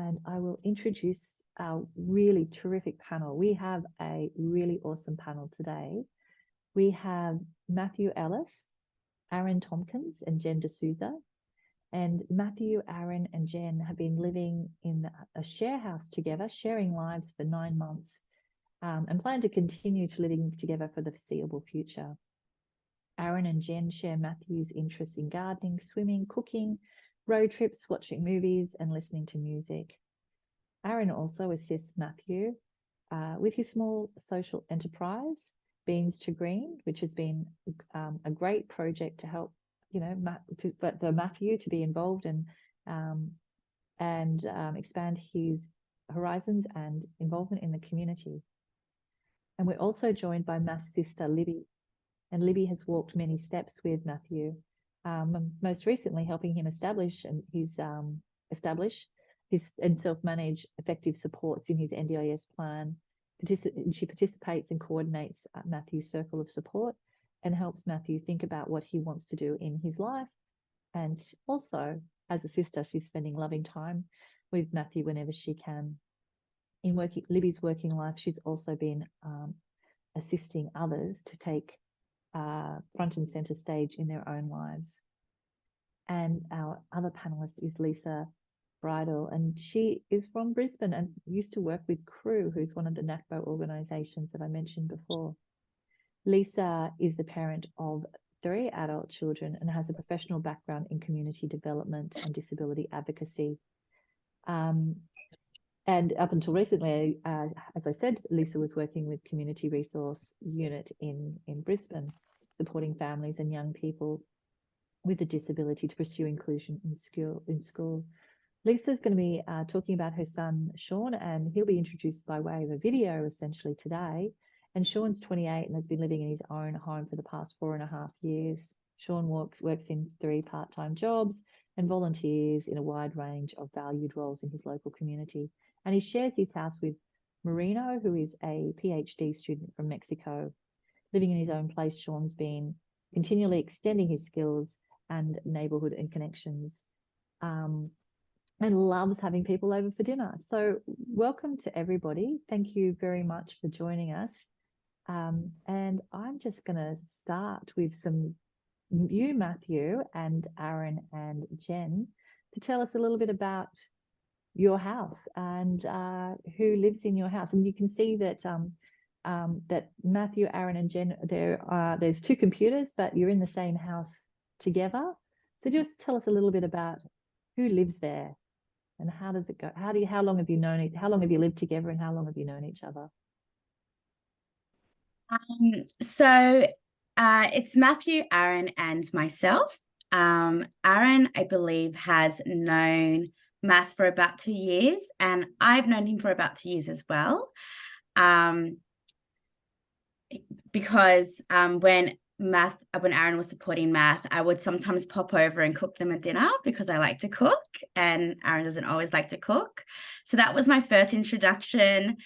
and I will introduce our really terrific panel. We have a really awesome panel today. We have Matthew Ellis, Aaron Tompkins, and Jen D'Souza. And Matthew, Aaron, and Jen have been living in a share house together, sharing lives for 9 months, and plan to continue to living together for the foreseeable future. Aaron and Jen share Matthew's interests in gardening, swimming, cooking, road trips, watching movies, and listening to music. Aaron also assists Matthew with his small social enterprise, Beans to Green, which has been a great project to help, for Matthew to be involved and expand his horizons and involvement in the community. And we're also joined by Matt's sister, Libby. And Libby has walked many steps with Matthew, most recently helping him establish and self-manage effective supports in his NDIS plan. She participates and coordinates Matthew's circle of support and helps Matthew think about what he wants to do in his life. And also, as a sister, she's spending loving time with Matthew whenever she can. In Libby's working life, she's also been assisting others to take front and center stage in their own lives. And our other panelist is Lisa Bridle, and she is from Brisbane and used to work with Crew, who's one of the NACBO organisations that I mentioned before. Lisa is the parent of 3 adult children and has a professional background in community development and disability advocacy. And up until recently, as I said, Lisa was working with Community Resource Unit in Brisbane, supporting families and young people with a disability to pursue inclusion in school. Lisa's going to be talking about her son, Sean, and he'll be introduced by way of a video essentially today. And Sean's 28 and has been living in his own home for the past 4.5 years. Sean works in 3 part-time jobs and volunteers in a wide range of valued roles in his local community. And he shares his house with Marino, who is a PhD student from Mexico. Living in his own place, Sean's been continually extending his skills and neighbourhood and connections, and loves having people over for dinner. So welcome to everybody. Thank you very much for joining us. And I'm just going to start with you, Matthew, and Aaron and Jen, to tell us a little bit about your house and who lives in your house. And you can see that that Matthew, Aaron, and Jen, there's 2 computers, but you're in the same house together. So just tell us a little bit about who lives there and how does it go? How long have you known how long have you lived together, and how long have you known each other? So it's Matthew, Aaron, and myself. Aaron, I believe, has known Matt for about 2 years, and I've known him for about 2 years as well. Because when Aaron was supporting Matt, I would sometimes pop over and cook them a dinner because I like to cook, and Aaron doesn't always like to cook. So that was my first introduction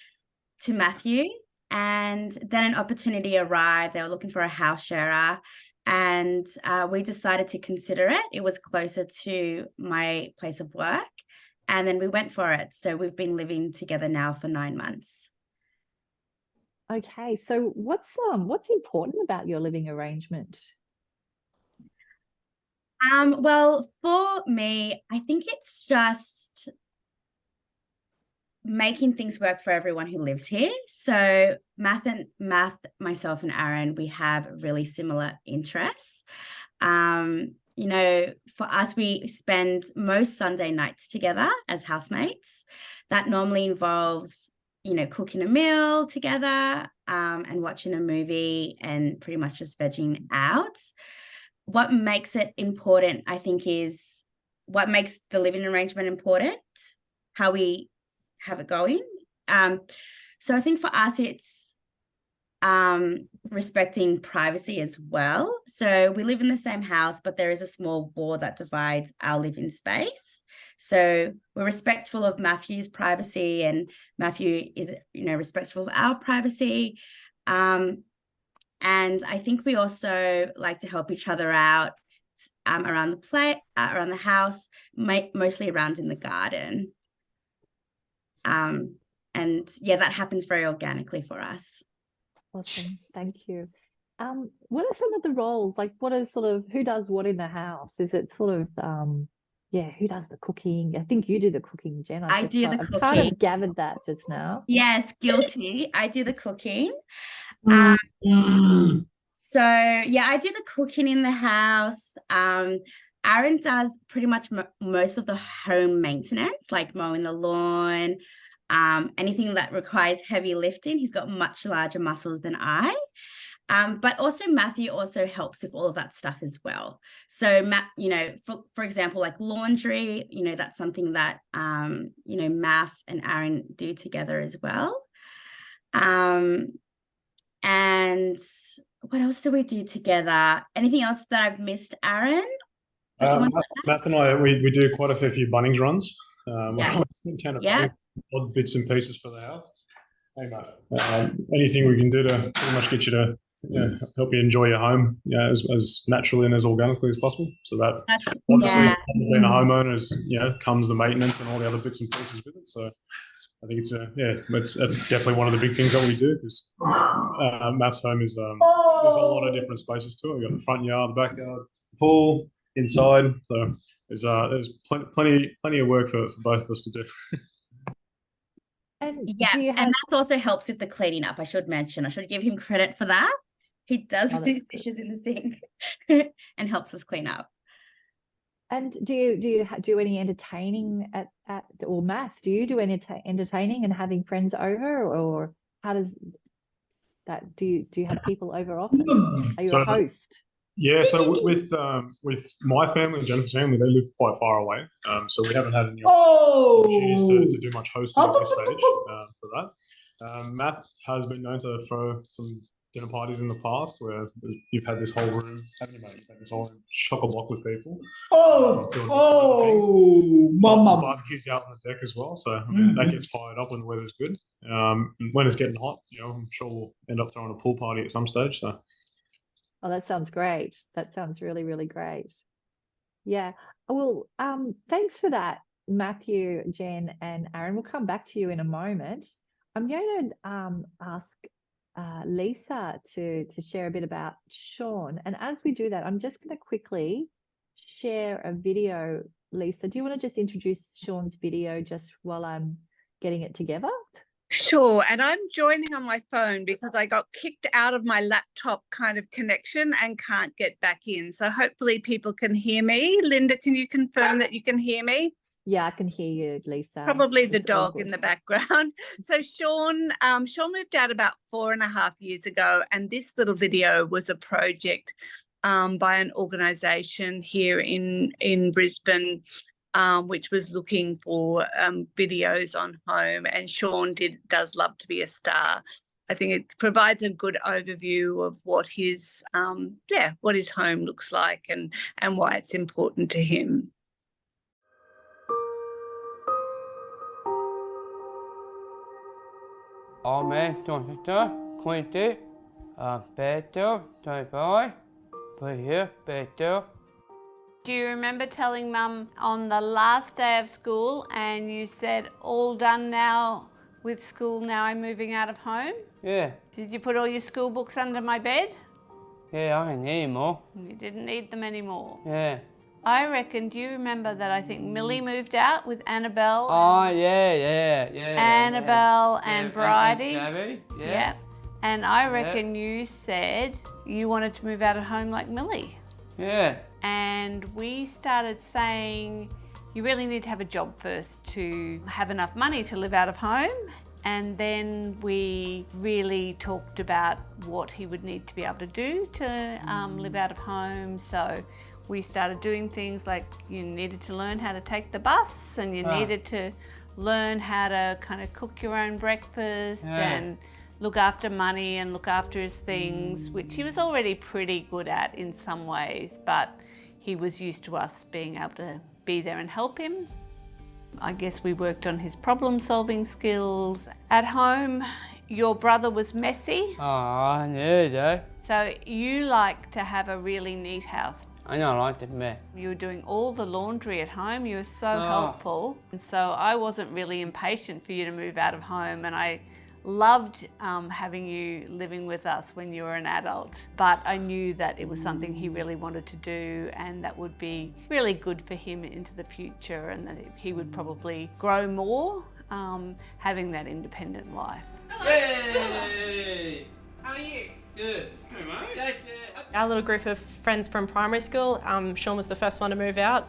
to Matthew. And then an opportunity arrived. They were looking for a house sharer, and we decided to consider it. It was closer to my place of work, and then we went for it. So we've been living together now for 9 months. Okay, so what's important about your living arrangement? Well, for me, I think it's just making things work for everyone who lives here. So Matt, myself, and Aaron, we have really similar interests. For us, we spend most Sunday nights together as housemates. That normally involves, cooking a meal together, and watching a movie, and pretty much just vegging out. What makes it important, I think, is what makes the living arrangement important, how we have it going. So I think for us, it's respecting privacy as well. So we live in the same house, but there is a small wall that divides our living space. So we're respectful of Matthew's privacy, and Matthew is, respectful of our privacy. And I think we also like to help each other out around the house, mostly around in the garden. And yeah, that happens very organically for us. Awesome. Thank you. What are some of the roles? Like, what is sort of, who does what in the house? Is it sort of, yeah, who does the cooking? I think you do the cooking, Jen. I do the I've cooking. kind of gathered that just now. Yes, guilty. I do the cooking. So yeah, I do the cooking in the house. Aaron does pretty much most of the home maintenance, like mowing the lawn, anything that requires heavy lifting. He's got much larger muscles than I. But also Matthew also helps with all of that stuff as well. So Matt, you know, for example, like laundry, you know, that's something that, you know, Math and Aaron do together as well. And what else do we do together? Anything else that I've missed, Aaron? Matt and I, we do quite a fair few Bunnings runs. Yeah. Bunnings, odd bits and pieces for the house. Hey, Matt. Anything we can do to pretty much get you to help you enjoy your home, as naturally and as organically as possible. So that obviously being a homeowner is, comes the maintenance and all the other bits and pieces with it. So I think it's that's definitely one of the big things that we do, because Matt's home is there's a lot of different spaces to it. We've got the front yard, the backyard, pool, inside. So there's plenty of work for both of us to do. And and Matt also helps with the cleaning up. I should mention, I should give him credit for that. He does put his dishes in the sink and helps us clean up. And do you do any entertaining at or Math? Do you do any entertaining and having friends over, or how does that? Do you have people over often? Are you a host? Yeah, so with my family and Jennifer's family, they live quite far away, so we haven't had any opportunities to do much hosting at this stage for that. Math has been known to throw some dinner parties in the past where you've had this whole room, haven't you, mate? You've had this whole room chock-a-block with people. Mama. Barbecues out on the deck as well, so I mean, that gets fired up when the weather's good. When it's getting hot, I'm sure we'll end up throwing a pool party at some stage. So. Oh, that sounds great. That sounds really, really great. Yeah. Well, thanks for that, Matthew, Jen, and Aaron. We'll come back to you in a moment. I'm going to ask Lisa to share a bit about Sean. And as we do that, I'm just going to quickly share a video. Lisa, do you want to just introduce Sean's video just while I'm getting it together? Sure, and I'm joining on my phone because I got kicked out of my laptop kind of connection and can't get back in. So hopefully people can hear me. Linda, can you confirm that you can hear me? Yeah, I can hear you, Lisa. Probably the dog in the background. So Sean moved out about 4.5 years ago, and this little video was a project by an organisation here in Brisbane, which was looking for videos on home, and Sean does love to be a star. I think it provides a good overview of what his home looks like and why it's important to him. Do you remember telling Mum on the last day of school and you said, all done now with school, now I'm moving out of home? Yeah. Did you put all your school books under my bed? Yeah, I don't need anymore. You didn't need them anymore? Yeah. I reckon, do you remember that I think Millie moved out with Annabelle? Oh, yeah. Annabelle and Bridie. And yeah. And I reckon you said you wanted to move out of home like Millie. Yeah. And we started saying you really need to have a job first to have enough money to live out of home. And then we really talked about what he would need to be able to do to live out of home. So we started doing things like you needed to learn how to take the bus, and you needed to learn how to kind of cook your own breakfast and look after money and look after his things, which he was already pretty good at in some ways, but he was used to us being able to be there and help him. I guess we worked on his problem-solving skills. At home, your brother was messy. Oh, yeah. So you like to have a really neat house. I know, I like it, man. You were doing all the laundry at home. You were so Oh. helpful. And so I wasn't really impatient for you to move out of home. And I loved having you living with us when you were an adult. But I knew that it was something he really wanted to do and that would be really good for him into the future, and that he would probably grow more having that independent life. Yay! How are you? Good. Hey, mate. Our little group of friends from primary school, Sean was the first one to move out.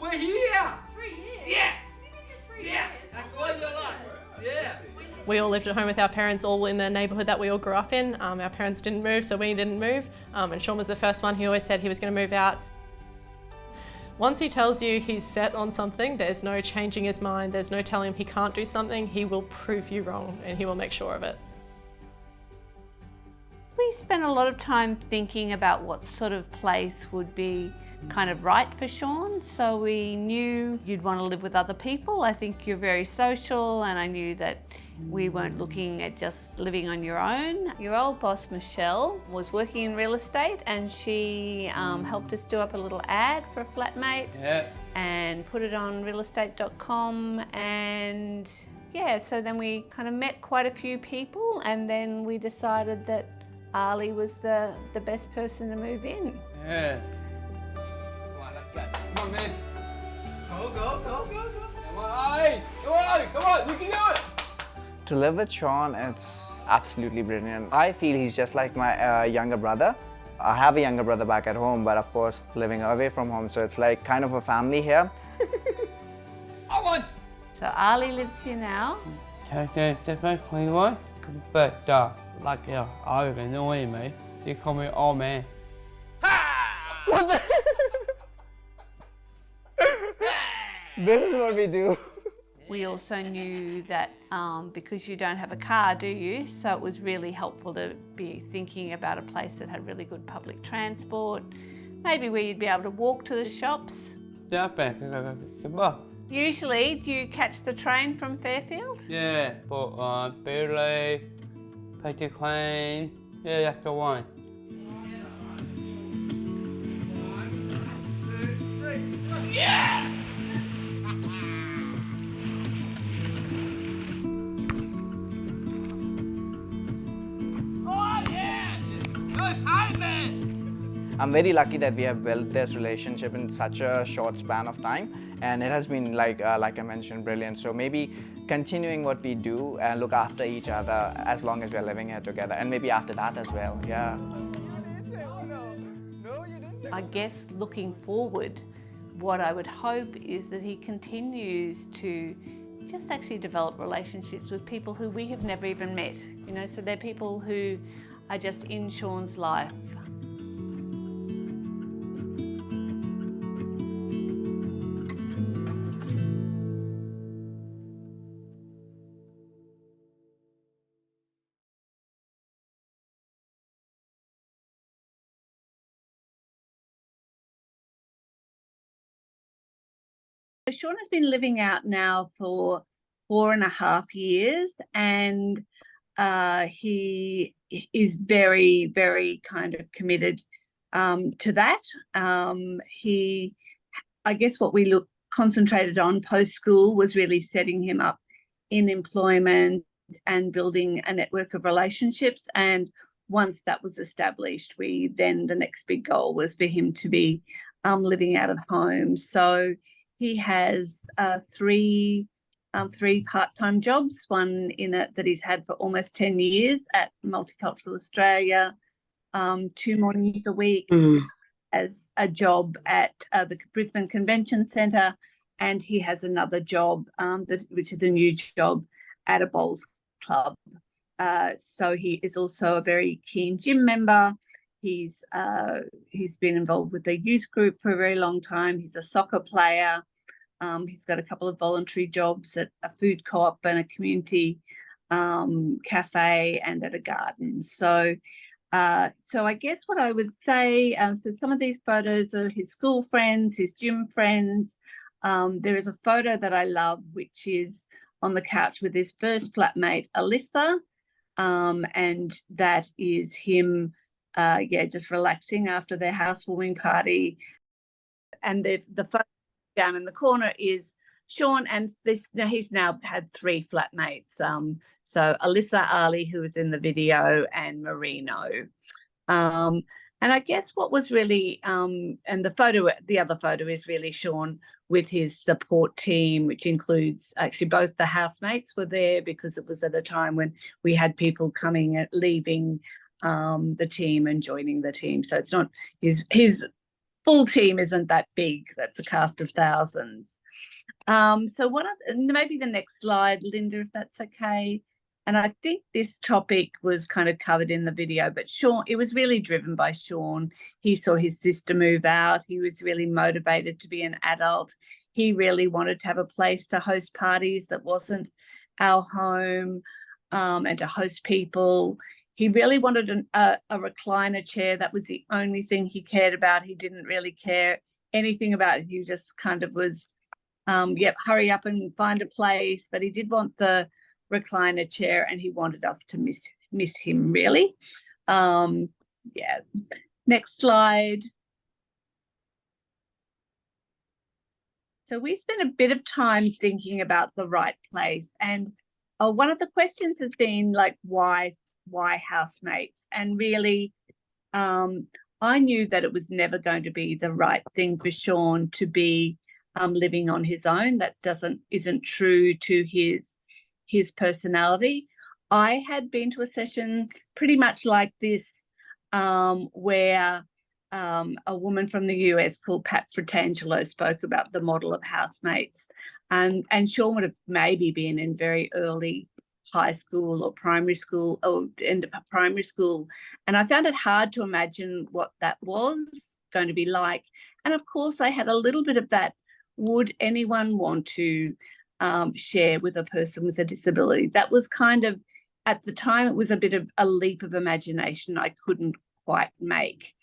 We're here! 3 years? Yeah! Yeah. That's what you like. Yeah! We all lived at home with our parents, all in the neighbourhood that we all grew up in. Our parents didn't move, so we didn't move. And Sean was the first one. He always said he was going to move out. Once he tells you he's set on something, there's no changing his mind. There's no telling him he can't do something. He will prove you wrong, and he will make sure of it. We spent a lot of time thinking about what sort of place would be kind of right for Sean. So we knew you'd want to live with other people. I think you're very social, and I knew that we weren't looking at just living on your own. Your old boss, Michelle, was working in real estate, and she helped us do up a little ad for a flatmate Yeah. and put it on realestate.com. And yeah, so then we kind of met quite a few people, and then we decided that Ali was the best person to move in. Yeah. Come on, let's go. Come on, man. Go. Come on, Ali. Come on, you can do it. To live with Sean, it's absolutely brilliant. I feel he's just like my younger brother. I have a younger brother back at home, but of course living away from home, so it's like kind of a family here. I won. So Ali lives here now. Okay, the first one, but like I annoy me. They call me old man. What the? This is what we do. We also knew that because you don't have a car, do you? So it was really helpful to be thinking about a place that had really good public transport, maybe where you'd be able to walk to the shops. Stop back. Come on. Usually, do you catch the train from Fairfield? Yeah, but barely, pretty clean. Yeah, that's the one. I'm very lucky that we have built this relationship in such a short span of time, and it has been like I mentioned, brilliant. So maybe continuing what we do and look after each other as long as we're living here together, and maybe after that as well. Yeah. I guess looking forward, what I would hope is that he continues to just actually develop relationships with people who we have never even met. You know, so they're people who are just in Sean's life. Sean has been living out now for 4.5 years, and he is very, very kind of committed to that. I guess what we concentrated on post-school was really setting him up in employment and building a network of relationships. And once that was established, the next big goal was for him to be living out of home. So he has three part-time jobs, one that he's had for almost 10 years at Multicultural Australia, 2 mornings a week as a job at the Brisbane Convention Centre, and he has another job which is a new job at a bowls club. So he is also a very keen gym member. He's been involved with the youth group for a very long time. He's a soccer player. He's got a couple of voluntary jobs at a food co-op and a community cafe and at a garden. So I guess what I would say, so some of these photos are his school friends, his gym friends. There is a photo that I love, which is on the couch with his first flatmate, Alyssa, and that is him just relaxing after their housewarming party. And the photo down in the corner is Sean, and he's now had 3 flatmates. So Alyssa, Ali, who was in the video, and Marino. And I guess what was really, and the other photo is really Sean with his support team, which includes actually both the housemates were there, because it was at a time when we had people coming and leaving the team and joining the team. So it's not his full team isn't that big. That's a cast of thousands. So maybe the next slide, Linda, if that's okay. And I think this topic was kind of covered in the video, but Sean, it was really driven by Sean. He saw his sister move out. He was really motivated to be an adult. He really wanted to have a place to host parties that wasn't our home, and to host people. He really wanted a recliner chair. That was the only thing he cared about. He didn't really care anything about it. He just kind of was, hurry up and find a place. But he did want the recliner chair, and he wanted us to miss him, really. Next slide. So we spent a bit of time thinking about the right place, and one of the questions has been like, why housemates? And really, I knew that it was never going to be the right thing for Sean to be living on his own. That isn't true to his personality. I had been to a session pretty much like this, where a woman from the US called Pat Fratangelo spoke about the model of housemates, and Sean would have maybe been in very early high school or primary school, or end of primary school, and I found it hard to imagine what that was going to be like. And of course, I had a little bit of that, would anyone want to share with a person with a disability? That was kind of, at the time, it was a bit of a leap of imagination I couldn't quite make.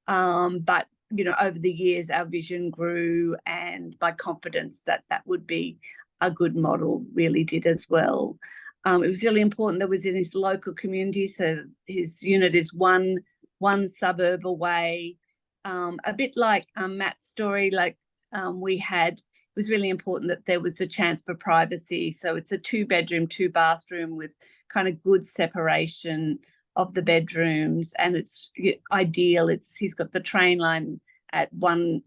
But, over the years, our vision grew, and my confidence that would be a good model really did as well. It was really important that it was in his local community. So his unit is one suburb away, a bit like Matt's story, like we had. It was really important that there was a chance for privacy. So it's a 2-bedroom, 2-bathroom with kind of good separation of the bedrooms, and it's ideal. He's got the train line at one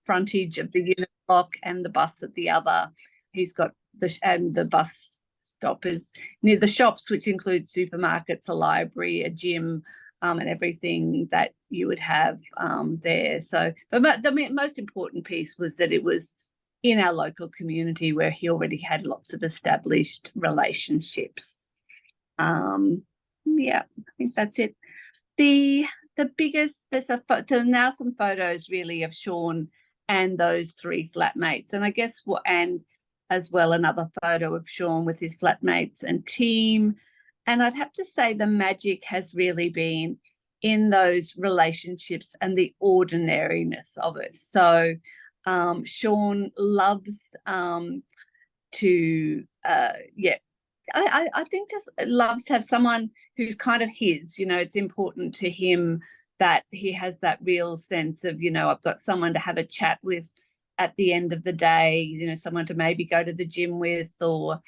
frontage of the unit block and the bus at the other. He's got the bus stop is near the shops, which include supermarkets, a library, a gym, and everything that you would have there. So, but the most important piece was that it was in our local community where he already had lots of established relationships. I think that's it. The biggest, there's now some photos really of Sean and those 3 flatmates, and I guess and as well another photo of Sean with his flatmates and team. And I'd have to say the magic has really been in those relationships and the ordinariness of it. So Sean loves I think just loves to have someone who's kind of his. It's important to him that he has that real sense of, I've got someone to have a chat with at the end of the day, someone to maybe go to the gym with, or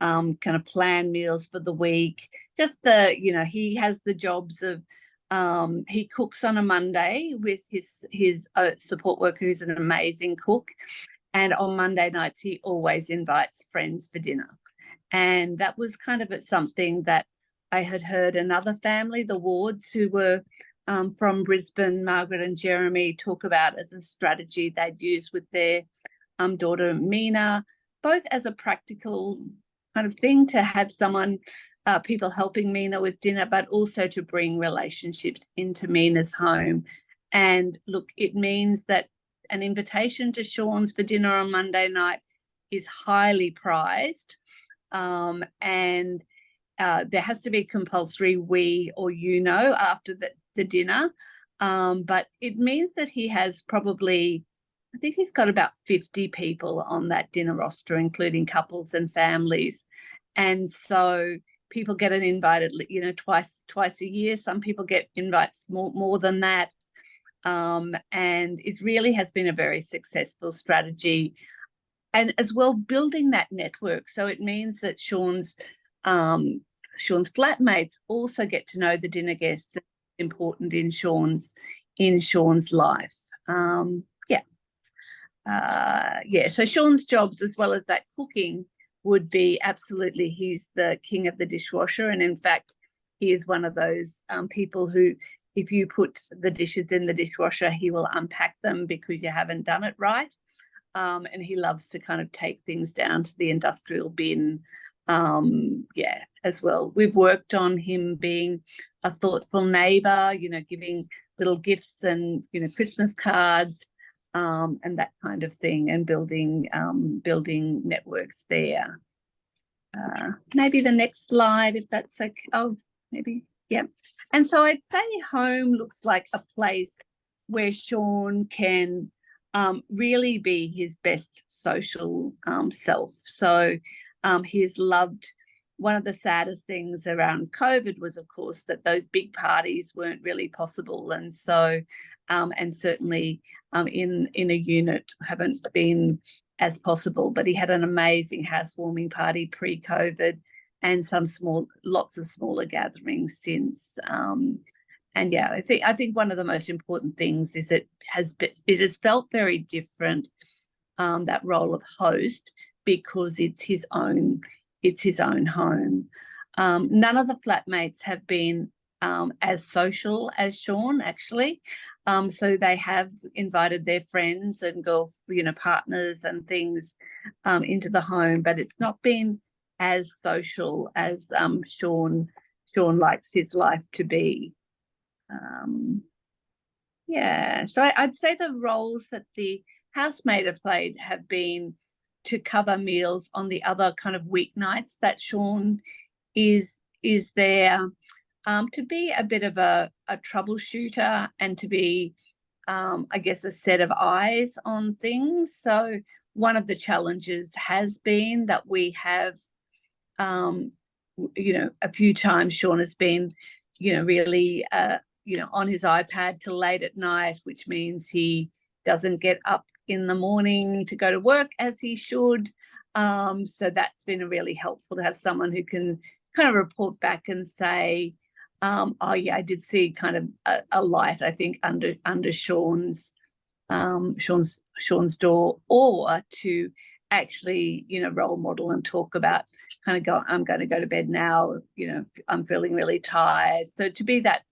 kind of plan meals for the week. Just he has the jobs of, he cooks on a Monday with his support worker, who's an amazing cook. And on Monday nights, he always invites friends for dinner. And that was kind of something that I had heard another family, the Wards, who were from Brisbane, Margaret and Jeremy, talk about as a strategy they'd use with their daughter Mina, both as a practical kind of thing to have someone, people helping Mina with dinner, but also to bring relationships into Mina's home. And look, it means that an invitation to Sean's for dinner on Monday night is highly prized. And there has to be compulsory after the dinner. But it means that he has probably, I think he's got about 50 people on that dinner roster, including couples and families. And so people get an invite, twice a year. Some people get invites more than that. And it really has been a very successful strategy, and as well building that network. So it means that Sean's flatmates also get to know the dinner guests that are important in Sean's life. So Sean's jobs, as well as that cooking, would be absolutely, he's the king of the dishwasher, and in fact he is one of those people who, if you put the dishes in the dishwasher, he will unpack them because you haven't done it right. And he loves to kind of take things down to the industrial bin, as well. We've worked on him being a thoughtful neighbour, giving little gifts and, Christmas cards, and that kind of thing, and building networks there. Maybe the next slide, if that's okay. Oh, maybe, yeah. And so I'd say home looks like a place where Sean can really be his best social self. So he's loved. One of the saddest things around COVID was, of course, that those big parties weren't really possible, and so and certainly in a unit haven't been as possible. But he had an amazing housewarming party pre-COVID, and lots of smaller gatherings since. And yeah, I think one of the most important things is it has felt very different, that role of host, because it's his own home. None of the flatmates have been as social as Sean, actually. So they have invited their friends and partners and things into the home, but it's not been as social as Sean likes his life to be. So I'd say the roles that the housemate have played have been to cover meals on the other kind of weeknights that Sean is there, to be a bit of a troubleshooter, and to be, I guess, a set of eyes on things. So one of the challenges has been that we have, a few times Sean has been, really, on his iPad till late at night, which means he doesn't get up in the morning to go to work as he should. So that's been really helpful to have someone who can kind of report back and say, oh yeah, I did see kind of a light, I think, under Sean's door, or to actually, role model and talk about I'm going to go to bed now, I'm feeling really tired. So to be that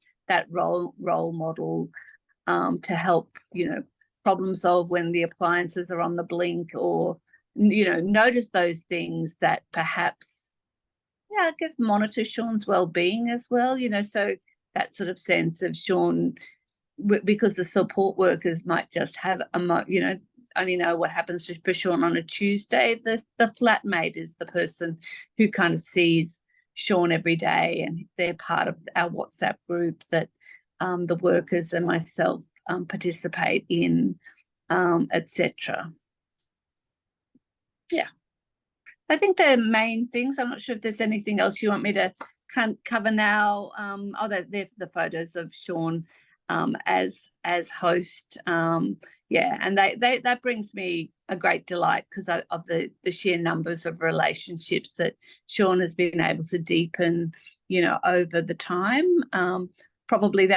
role model, to help, problem solve when the appliances are on the blink, or, notice those things that perhaps, I guess, monitor Sean's well-being as well, so that sort of sense of Sean, because the support workers might just have only know what happens for Sean on a Tuesday. The flatmate is the person who kind of sees Sean every day, and they're part of our WhatsApp group that the workers and myself participate in, etc. Yeah, I think the main things. I'm not sure if there's anything else you want me to cover now. There's the photos of Sean as host. And that brings me a great delight, because of the sheer numbers of relationships that Sean has been able to deepen, over the time. Probably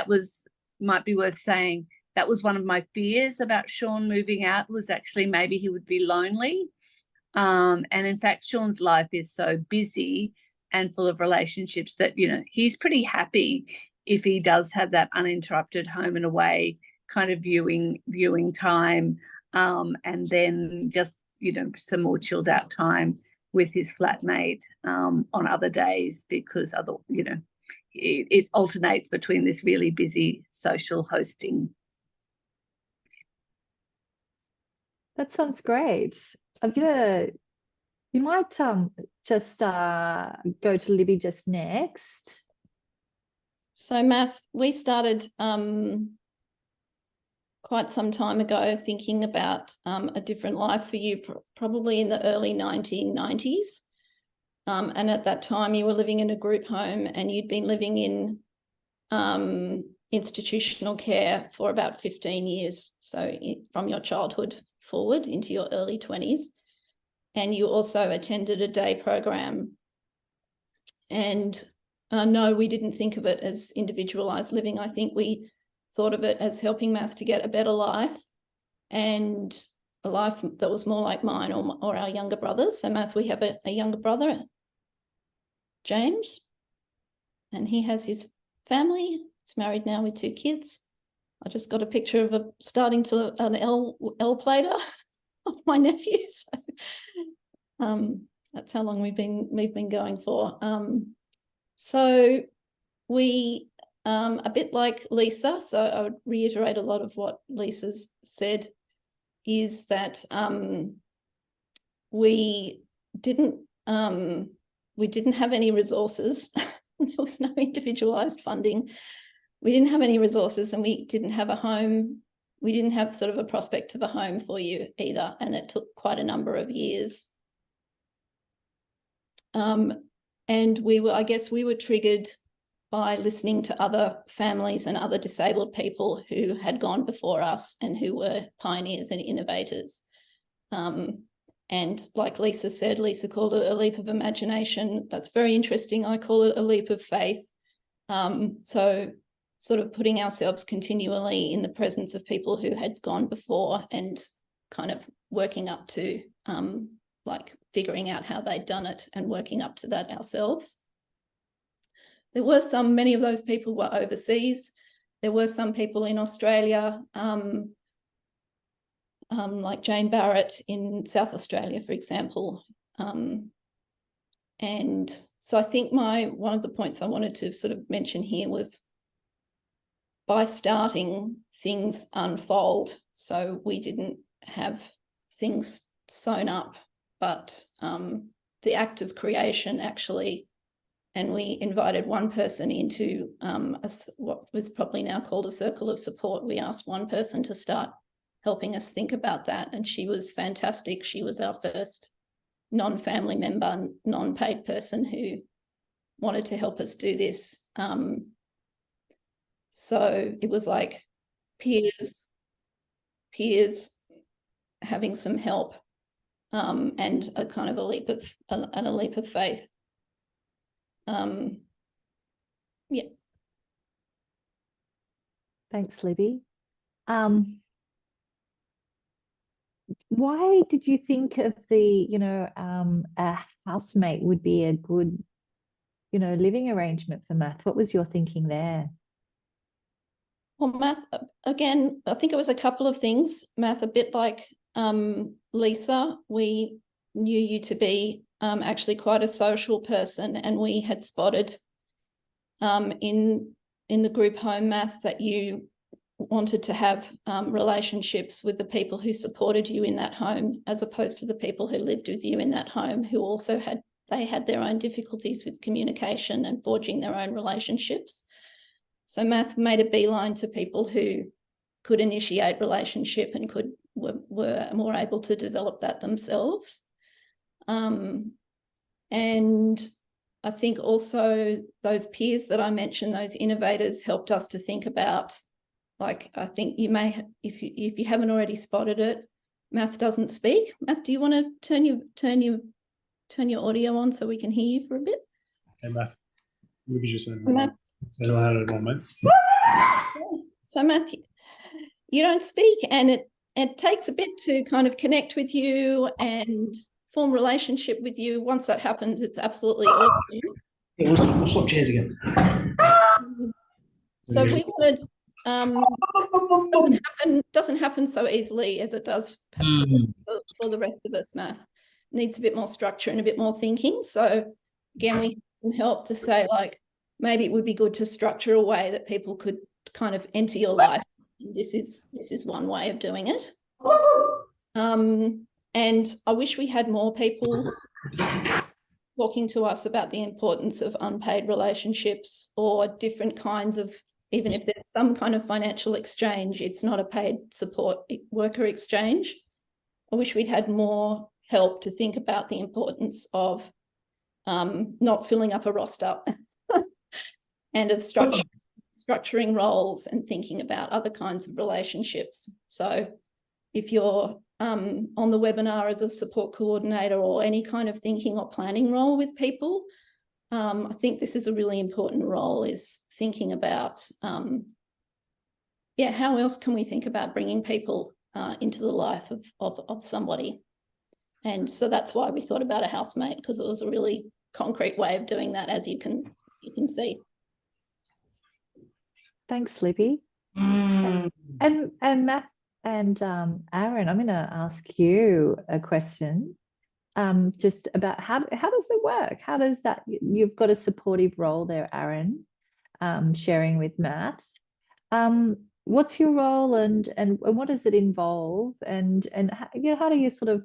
might be worth saying, that was one of my fears about Sean moving out, was actually maybe he would be lonely. And in fact, Sean's life is so busy and full of relationships that, he's pretty happy if he does have that uninterrupted home and away kind of viewing time, and then just, some more chilled out time with his flatmate on other days, because it alternates between this really busy social hosting. That sounds great. You might just go to Libby just next. So Math, we started quite some time ago thinking about a different life for you, probably in the early 1990s. And at that time you were living in a group home and you'd been living in institutional care for about 15 years. So from your childhood forward into your early 20s. And you also attended a day program. And no, we didn't think of it as individualised living. I think we thought of it as helping Math to get a better life and a life that was more like mine or our younger brothers. So Math, we have a younger brother, James, and he has his family. He's married now with 2 kids. I just got a picture of an L plater of my nephew. So, that's how long we've been going for. So we a bit like Lisa. So I would reiterate a lot of what Lisa's said. Is that we didn't have any resources. There was no individualized funding. We didn't have any resources, and we didn't have a home. We didn't have sort of a prospect of a home for you either, and it took quite a number of years. And I guess we were triggered by listening to other families and other disabled people who had gone before us and who were pioneers and innovators. And like Lisa said, Lisa called it a leap of imagination. That's very interesting. I call it a leap of faith. So sort of putting ourselves continually in the presence of people who had gone before and kind of working up to like figuring out how they'd done it and working up to that ourselves. There were many of those people were overseas. There were some people in Australia, like Jane Barrett in South Australia, for example. And so I think one of the points I wanted to sort of mention here was by starting, things unfold. So we didn't have things sewn up, but the act of creation actually, and we invited one person into what was probably now called a circle of support. We asked one person to start helping us think about that, and she was fantastic. She was our first non-family member, non-paid person who wanted to help us do this. So it was like peers having some help, and a kind of a leap of faith. Yeah. Thanks, Libby. Why did you think of a housemate would be a good, living arrangement for Math? What was your thinking there? Well, Math, again, I think it was a couple of things. Math, a bit like Lisa, we knew you to be actually quite a social person, and we had spotted in the group home, Math, that you wanted to have relationships with the people who supported you in that home, as opposed to the people who lived with you in that home, who also had their own difficulties with communication and forging their own relationships. So Math made a beeline to people who could initiate relationship and were more able to develop that themselves. And I think also those peers that I mentioned, those innovators, helped us to think about, like, I think you may, if you haven't already spotted it, Math doesn't speak. Math, do you want to turn your audio on so we can hear you for a bit? Hey, Math. Maybe just say Math. mate. So Math, you don't speak, and it takes a bit to kind of connect with you and form relationship with you. Once that happens, it's absolutely awesome. Yeah, we'll swap chairs again. So we wanted, doesn't happen so easily as it does perhaps for the rest of us. Math needs a bit more structure and a bit more thinking. So again, we need some help to say, like, maybe it would be good to structure a way that people could kind of enter your life. And this is one way of doing it. And I wish we had more people talking to us about the importance of unpaid relationships, or different kinds of, even if there's some kind of financial exchange, it's not a paid support worker exchange. I wish we'd had more help to think about the importance of not filling up a roster and of structuring roles and thinking about other kinds of relationships. So if you're on the webinar as a support coordinator or any kind of thinking or planning role with people, I think this is a really important role, is thinking about, how else can we think about bringing people into the life of somebody? And so that's why we thought about a housemate, because it was a really concrete way of doing that, as you can see. Thanks, Libby. And Matt and Aaron, I'm going to ask you a question just about how does it work? How does that, you've got a supportive role there, Aaron, sharing with Matt. What's your role and what does it involve? And how do you sort of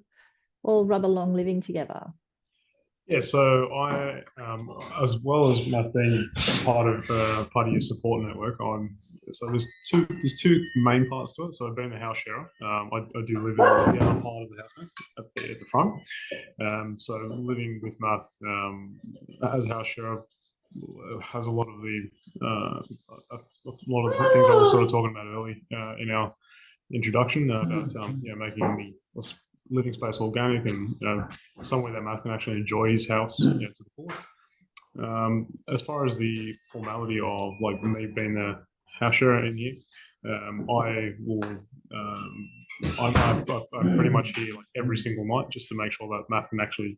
all rub along living together? Yeah, so I, as well as Matt being part of your support network, so there's two main parts to it. So being a house sharer, I do live in the other part of the housemates at the front. So living with Matt as a house sharer has a lot of the things I was sort of talking about early in our introduction about making the living space organic and somewhere that Matt can actually enjoy his house to the fullest. As far as the formality of like me being the house sharer in here, I pretty much here like every single night just to make sure that Matt can actually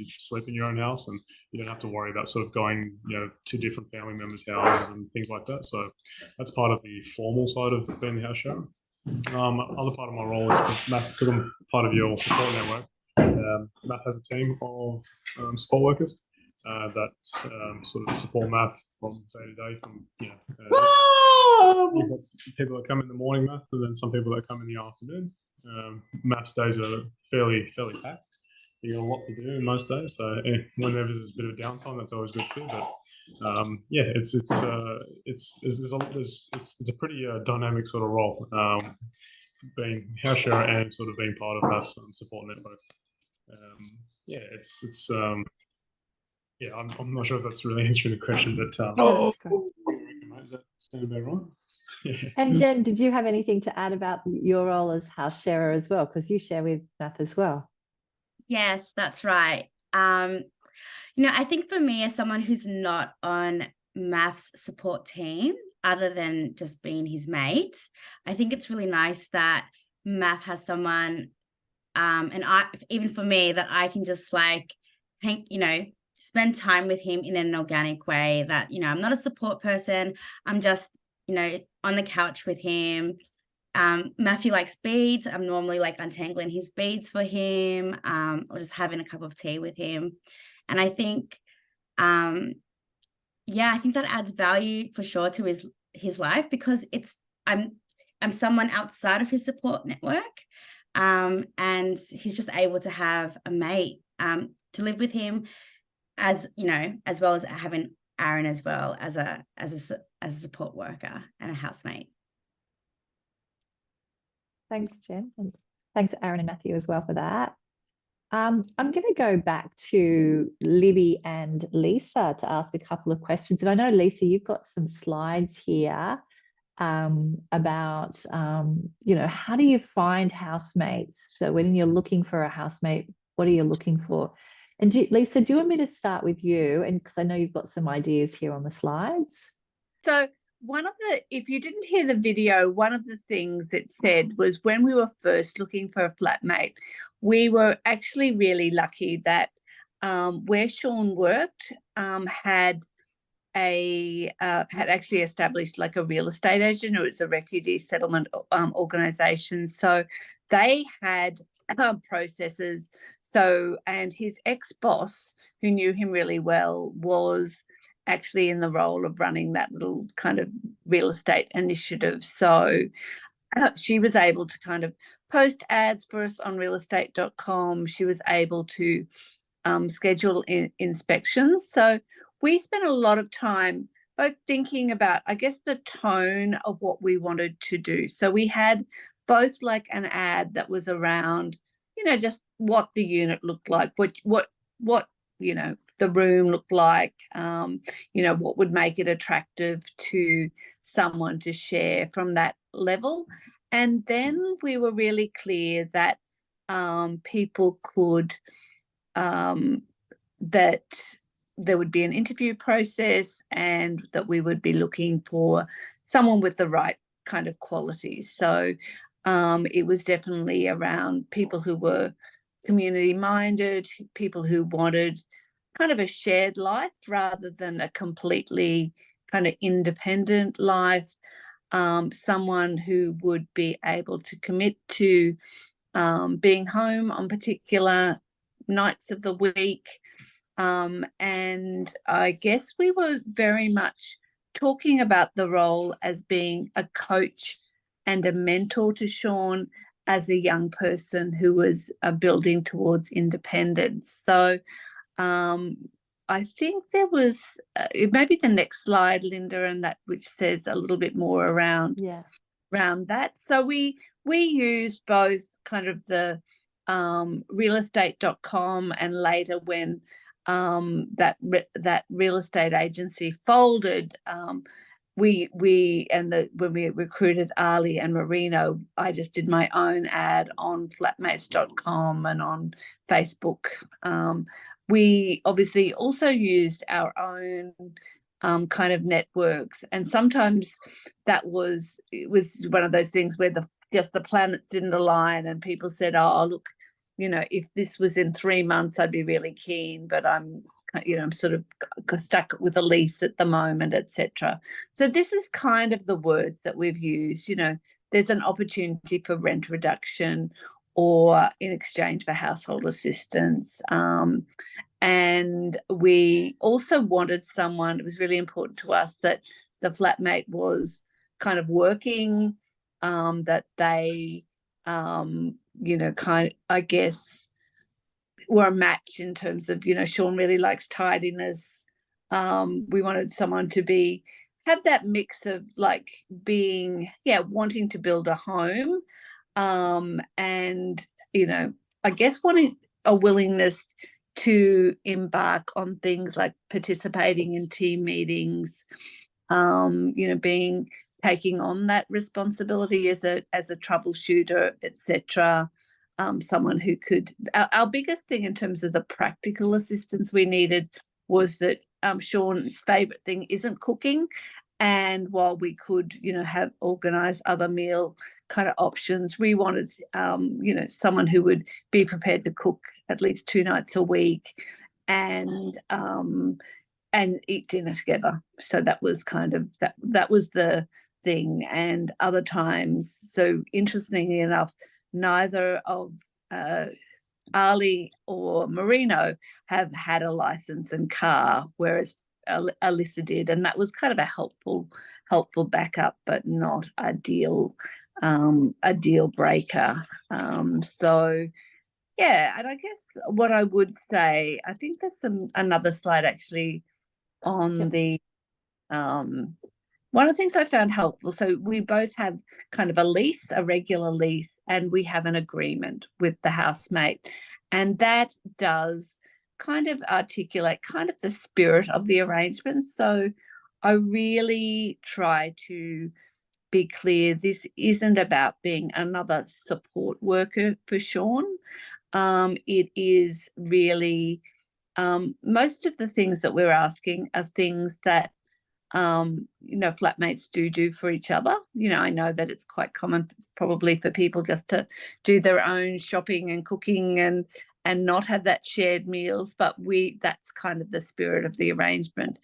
sleep in your own house and you don't have to worry about sort of going to different family members' houses and things like that. So that's part of the formal side of being the house sharer. Other part of my role is with Matt, because I'm part of your support network. Matt has a team of support workers that sort of support Matt from day to day. From you've got people that come in the morning, Matt, and then some people that come in the afternoon. Matt's days are fairly packed. You got a lot to do in most days, so when there's a bit of downtime, that's always good too. But it's a pretty dynamic sort of role, being house sharer and sort of being part of Matt's support network. I'm not sure if that's really answering the question, but does that sound about right? Yeah. And Jen, did you have anything to add about your role as house sharer as well? Because you share with Matt as well. Yes, that's right. I think for me, as someone who's not on Math's support team, other than just being his mate, I think it's really nice that Math has someone, and even for me, that I can just spend time with him in an organic way. That I'm not a support person. I'm just on the couch with him. Matthew likes beads. I'm normally untangling his beads for him, or just having a cup of tea with him. And I think, I think that adds value for sure to his life, because I'm someone outside of his support network, and he's just able to have a mate to live with him, as well as having Aaron as well as a support worker and a housemate. Thanks, Jen. And thanks, Aaron and Matthew, as well for that. I'm going to go back to Libby and Lisa to ask a couple of questions. And I know, Lisa, you've got some slides here about, how do you find housemates? So when you're looking for a housemate, what are you looking for? And Lisa, do you want me to start with you? And because I know you've got some ideas here on the slides. So if you didn't hear the video, one of the things it said was when we were first looking for a flatmate, we were actually really lucky that where Sean worked had actually established like a real estate agent, or it's a refugee settlement organisation. So they had processes. So, and his ex-boss, who knew him really well, was actually in the role of running that little kind of real estate initiative. So she was able to kind of post ads for us on realestate.com. She was able to schedule inspections. So we spent a lot of time both thinking about, I guess, the tone of what we wanted to do. So we had both like an ad that was around, just what the unit looked like, what you know, the room looked like, you know, what would make it attractive to someone to share from that level. And then we were really clear that people could, that there would be an interview process and that we would be looking for someone with the right kind of qualities. So it was definitely around people who were community minded, people who wanted kind of a shared life rather than a completely kind of independent life. Someone who would be able to commit to being home on particular nights of the week. And I guess we were very much talking about the role as being a coach and a mentor to Sean as a young person who was building towards independence. So I think there was maybe the next slide, Linda, and that which says a little bit more around that. So we used both kind of the realestate.com, and later when that real estate agency folded, when we recruited Ali and Marino, I just did my own ad on flatmates.com and on Facebook. We obviously also used our own kind of networks, and sometimes it was one of those things where the planets didn't align, and people said, oh, look, you know, if this was in 3 months, I'd be really keen, but I'm sort of stuck with a lease at the moment, etc. So this is kind of the words that we've used. You know, there's an opportunity for rent reduction or in exchange for household assistance. And we also wanted someone, it was really important to us that the flatmate was kind of working, that they, you know, kind of, I guess, were a match in terms of, you know, Sean really likes tidiness. We wanted someone to have that mix of like being, wanting to build a home, and, you know, I guess wanting a willingness to embark on things like participating in team meetings, you know, taking on that responsibility as a troubleshooter, etc. Someone who could, our biggest thing in terms of the practical assistance we needed was that Sean's favorite thing isn't cooking. And while we could, you know, have organized other meal kind of options, we wanted, you know, someone who would be prepared to cook at least 2 nights a week and eat dinner together. So that was kind of, that was the thing. And other times, so interestingly enough, neither of Ali or Marino have had a license and car, whereas Alyssa did, and that was kind of a helpful backup, but not a deal breaker. So yeah, and I guess what I would say, I think there's another slide actually on the one of the things I found helpful. So we both have kind of a lease, a regular lease, and we have an agreement with the housemate, and that does kind of articulate kind of the spirit of the arrangement. So I really try to be clear, this isn't about being another support worker for Sean. It is really, most of the things that we're asking are things that, you know, flatmates do for each other. You know, I know that it's quite common probably for people just to do their own shopping and cooking and not have that shared meals, but that's kind of the spirit of the arrangement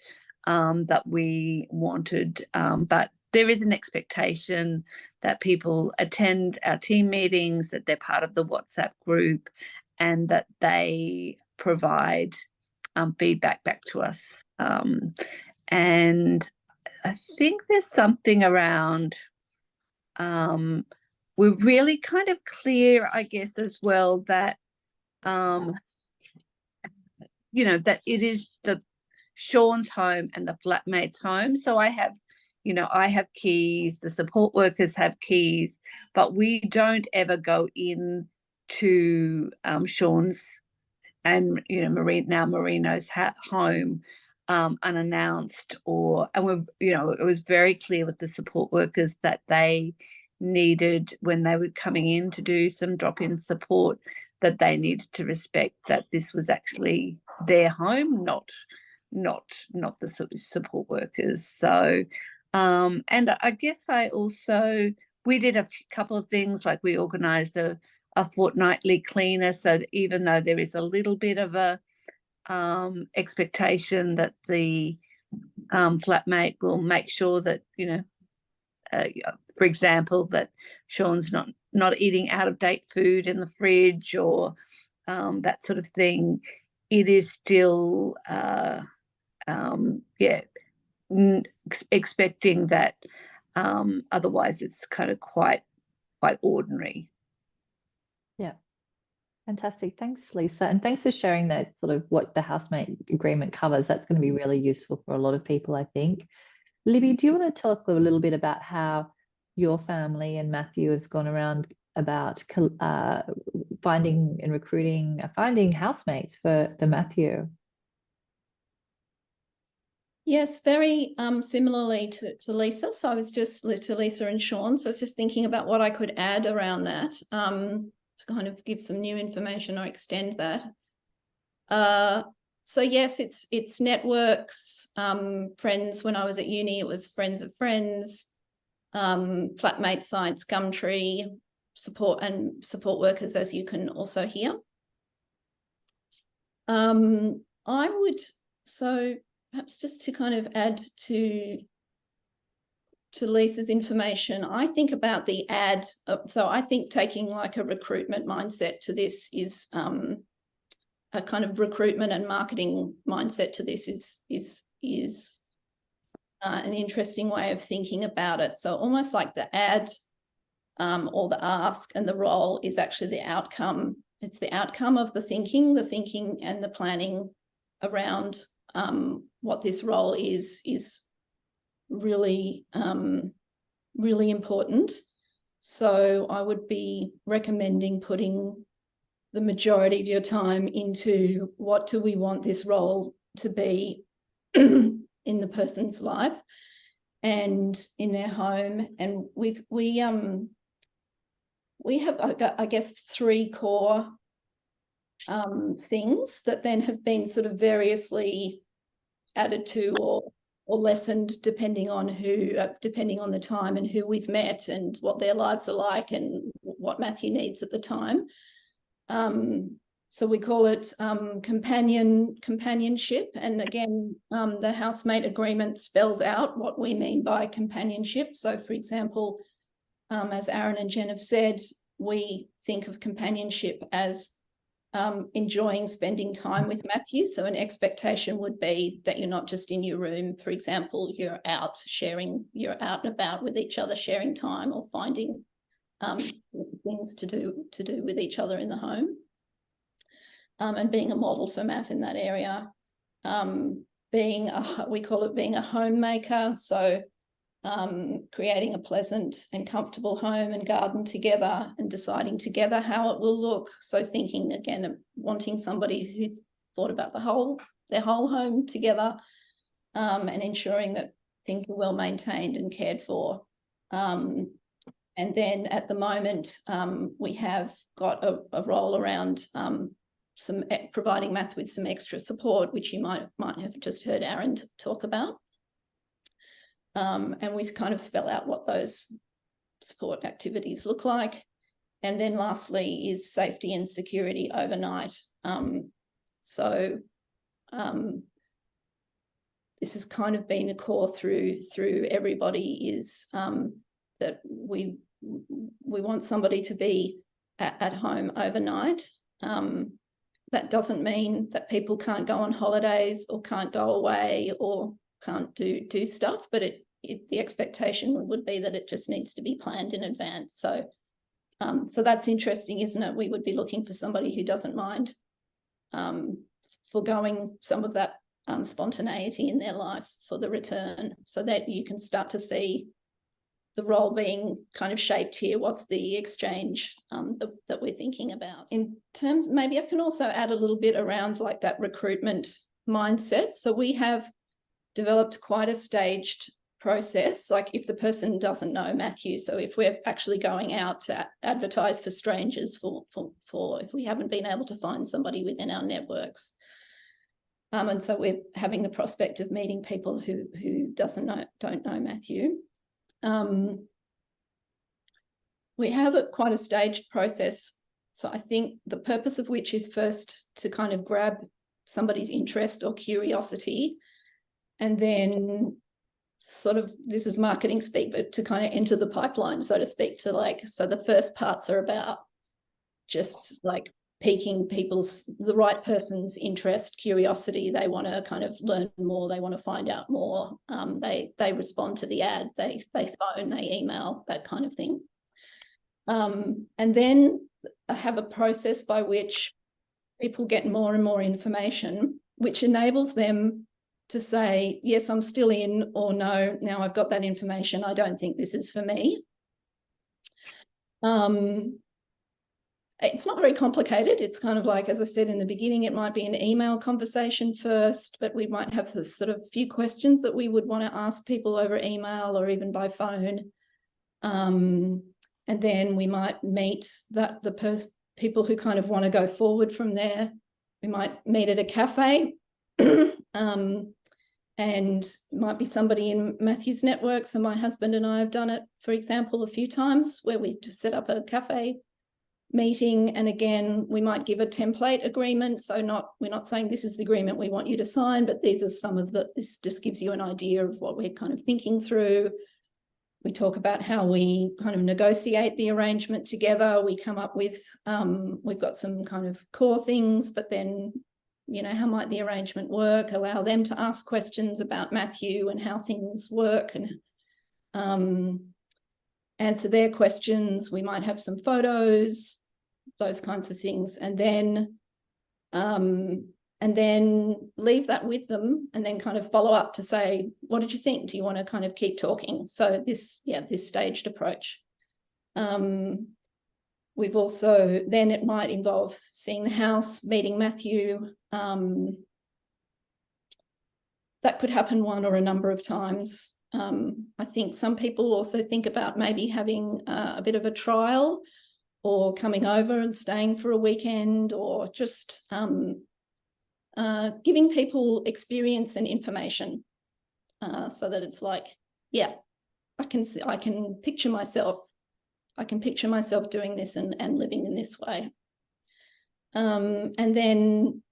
that we wanted. But there is an expectation that people attend our team meetings, that they're part of the WhatsApp group, and that they provide feedback back to us. And I think there's something around, we're really kind of clear, I guess, as well, that you know, that it is the Sean's home and the flatmate's home. So I have keys, the support workers have keys, but we don't ever go in to Sean's Marino's home unannounced, and it was very clear with the support workers that they needed, when they were coming in to do some drop-in support, that they needed to respect that this was actually their home, not the support workers. So and I guess we did a couple of things, like we organised a fortnightly cleaner, so that even though there is a little bit of a expectation that the flatmate will make sure that, for example, that Sean's not eating out of date food in the fridge or that sort of thing, it is still expecting that, otherwise it's kind of quite ordinary. Yeah, fantastic. Thanks, Lisa, and thanks for sharing that sort of what the housemate agreement covers. That's going to be really useful for a lot of people, I think. Libby, do you want to talk a little bit about how your family and Matthew have gone around about finding and finding housemates for Matthew? Yes, very similarly to Lisa. So I was just to Lisa and Sean. So I was just thinking about what I could add around that to kind of give some new information or extend that. So yes, it's networks, friends. When I was at uni, it was friends of friends, flatmate sites, Gumtree, support workers, as you can also hear. Perhaps just to kind of add to Lisa's information, I think about the ad. So I think taking like a recruitment mindset to this is a kind of recruitment and marketing mindset to this is an interesting way of thinking about it. So almost like the ad or the ask and the role is actually the outcome. It's the outcome of the thinking and the planning around what this role is really, really important. So I would be recommending putting the majority of your time into what do we want this role to be in the person's life and in their home. And we have, I guess, 3 core things that then have been sort of variously added to or lessened depending on the time and who we've met and what their lives are like and what Matthew needs at the time. So we call it companionship. And again, the housemate agreement spells out what we mean by companionship. So for example, as Aaron and Jen have said, we think of companionship as enjoying spending time with Matthew. So an expectation would be that you're not just in your room, for example, you're out and about with each other, sharing time or finding things to do with each other in the home, and being a model for Math in that area. We call it being a homemaker. So creating a pleasant and comfortable home and garden together and deciding together how it will look. So thinking again of wanting somebody who thought about their whole home together, and ensuring that things are well maintained and cared for. And then at the moment, we have got a role around providing Math with some extra support, which you might have just heard Aaron talk about. And we kind of spell out what those support activities look like. And then lastly is safety and security overnight. This has kind of been a core through everybody is that we want somebody to be at home overnight. That doesn't mean that people can't go on holidays or can't go away or can't do stuff, but the expectation would be that it just needs to be planned in advance. So that's interesting, isn't it? We would be looking for somebody who doesn't mind foregoing some of that spontaneity in their life for the return, so that you can start to see the role being kind of shaped here. What's the exchange that we're thinking about? In terms, maybe I can also add a little bit around like that recruitment mindset. So we have developed quite a staged process. Like if the person doesn't know Matthew, so if we're actually going out to advertise for strangers for if we haven't been able to find somebody within our networks, and so we're having the prospect of meeting people who don't know Matthew. We have quite a staged process. So I think the purpose of which is first to kind of grab somebody's interest or curiosity, and then sort of, this is marketing speak, but to kind of enter the pipeline, so to speak, to like, so the first parts are about just like piquing the right person's interest, curiosity. They want to kind of learn more. They want to find out more. They respond to the ad. They phone, they email, that kind of thing. And then I have a process by which people get more and more information, which enables them to say, yes, I'm still in, or no, now I've got that information, I don't think this is for me. It's not very complicated. It's kind of like, as I said in the beginning, it might be an email conversation first, but we might have this sort of few questions that we would want to ask people over email or even by phone. And then we might meet people who kind of want to go forward from there. We might meet at a cafe, and might be somebody in Matthew's network. So my husband and I have done it, for example, a few times where we just set up a cafe meeting, and again we might give a template agreement. So we're not saying this is the agreement we want you to sign, but these are some of this just gives you an idea of what we're kind of thinking through. We talk about how we kind of negotiate the arrangement together. We come up with we've got some kind of core things, but then, you know, how might the arrangement work? Allow them to ask questions about Matthew and how things work, and answer their questions. We might have some photos, those kinds of things, and then leave that with them, and then kind of follow up to say, what did you think? Do you want to kind of keep talking? So this staged approach. We've also, then it might involve seeing the house, meeting Matthew. That could happen one or a number of times. I think some people also think about maybe having a bit of a trial, or coming over and staying for a weekend, or just giving people experience and information, so that it's like, yeah, I can picture myself. I can picture myself doing this and living in this way. And then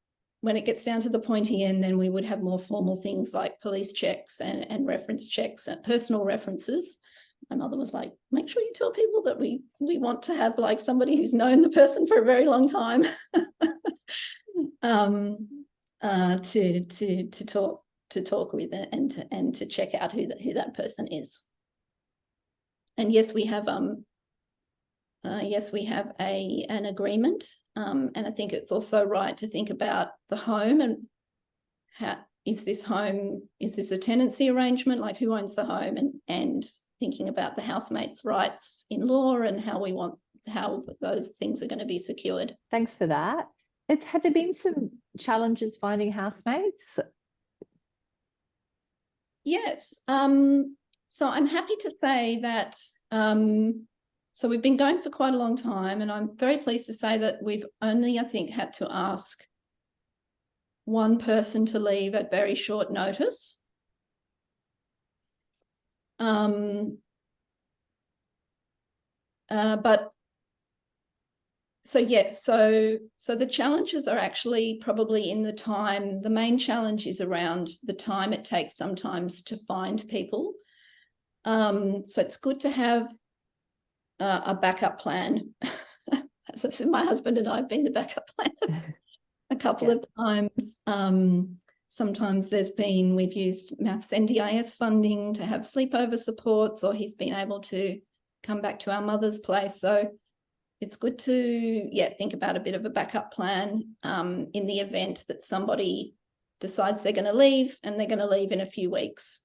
when it gets down to the pointy end, then we would have more formal things like police checks and reference checks and personal references. My mother was like, make sure you tell people that we want to have like somebody who's known the person for a very long time to talk with and to check out who that person is. And yes, we have an agreement, and I think it's also right to think about the home and how is this a tenancy arrangement, like who owns the home, and thinking about the housemate's rights in law and how those things are going to be secured. Thanks for that. Have there been some challenges finding housemates? Yes. So I'm happy to say that so we've been going for quite a long time, and I'm very pleased to say that we've only, I think, had to ask one person to leave at very short notice. But so yes, so the challenges are actually probably in the time. The main challenge is around the time it takes sometimes to find people. So it's good to have a backup plan. As I said, my husband and I have been the backup plan a couple of times. Sometimes we've used Maths NDIS funding to have sleepover supports, or he's been able to come back to our mother's place. So it's good to, think about a bit of a backup plan in the event that somebody decides they're going to leave, and they're going to leave in a few weeks.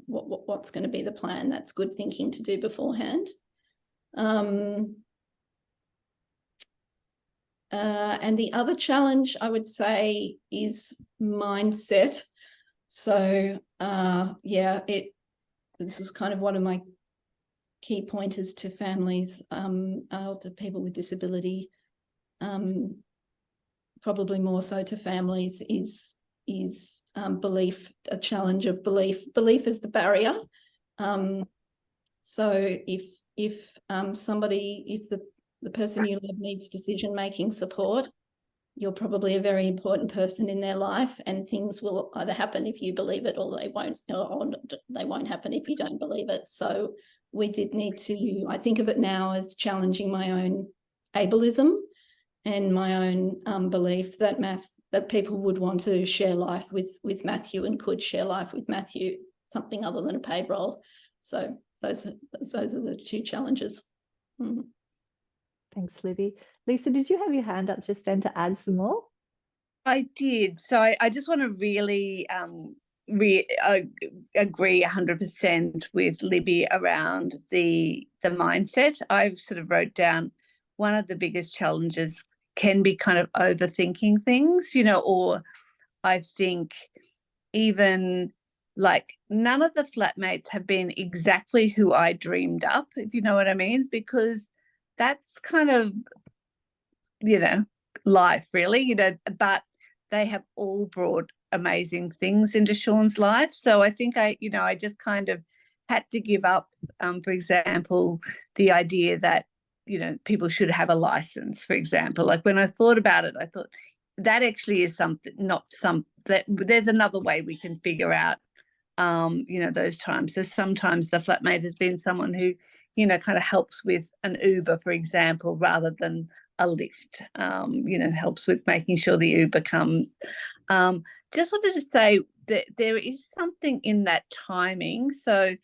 what's going to be the plan. That's good thinking to do beforehand. And the other challenge I would say is mindset. So this was kind of one of my key pointers to families, to people with disability, probably more so to families, is belief, a challenge of belief. Belief is the barrier. So if the person you love needs decision-making support, you're probably a very important person in their life, and things will either happen if you believe it, or they won't happen if you don't believe it. So we did need to, I think of it now as challenging my own ableism and my own belief that people would want to share life with Matthew and could share life with Matthew, something other than a paid role. So those are the two challenges. Mm. Thanks, Libby. Lisa, did you have your hand up just then to add some more? I did. So I just want to really agree 100% with Libby around the mindset. I've sort of wrote down one of the biggest challenges can be kind of overthinking things, or I think even like none of the flatmates have been exactly who I dreamed up, if you know what I mean, because that's kind of, life really, but they have all brought amazing things into Sean's life. So I think I just kind of had to give up, for example, the idea that, people should have a license, for example. Like when I thought about it, I thought that actually is that there's another way we can figure out, those times. So sometimes the flatmate has been someone who, kind of helps with an Uber, for example, rather than a lift, helps with making sure the Uber comes. Just wanted to say that there is something in that timing. So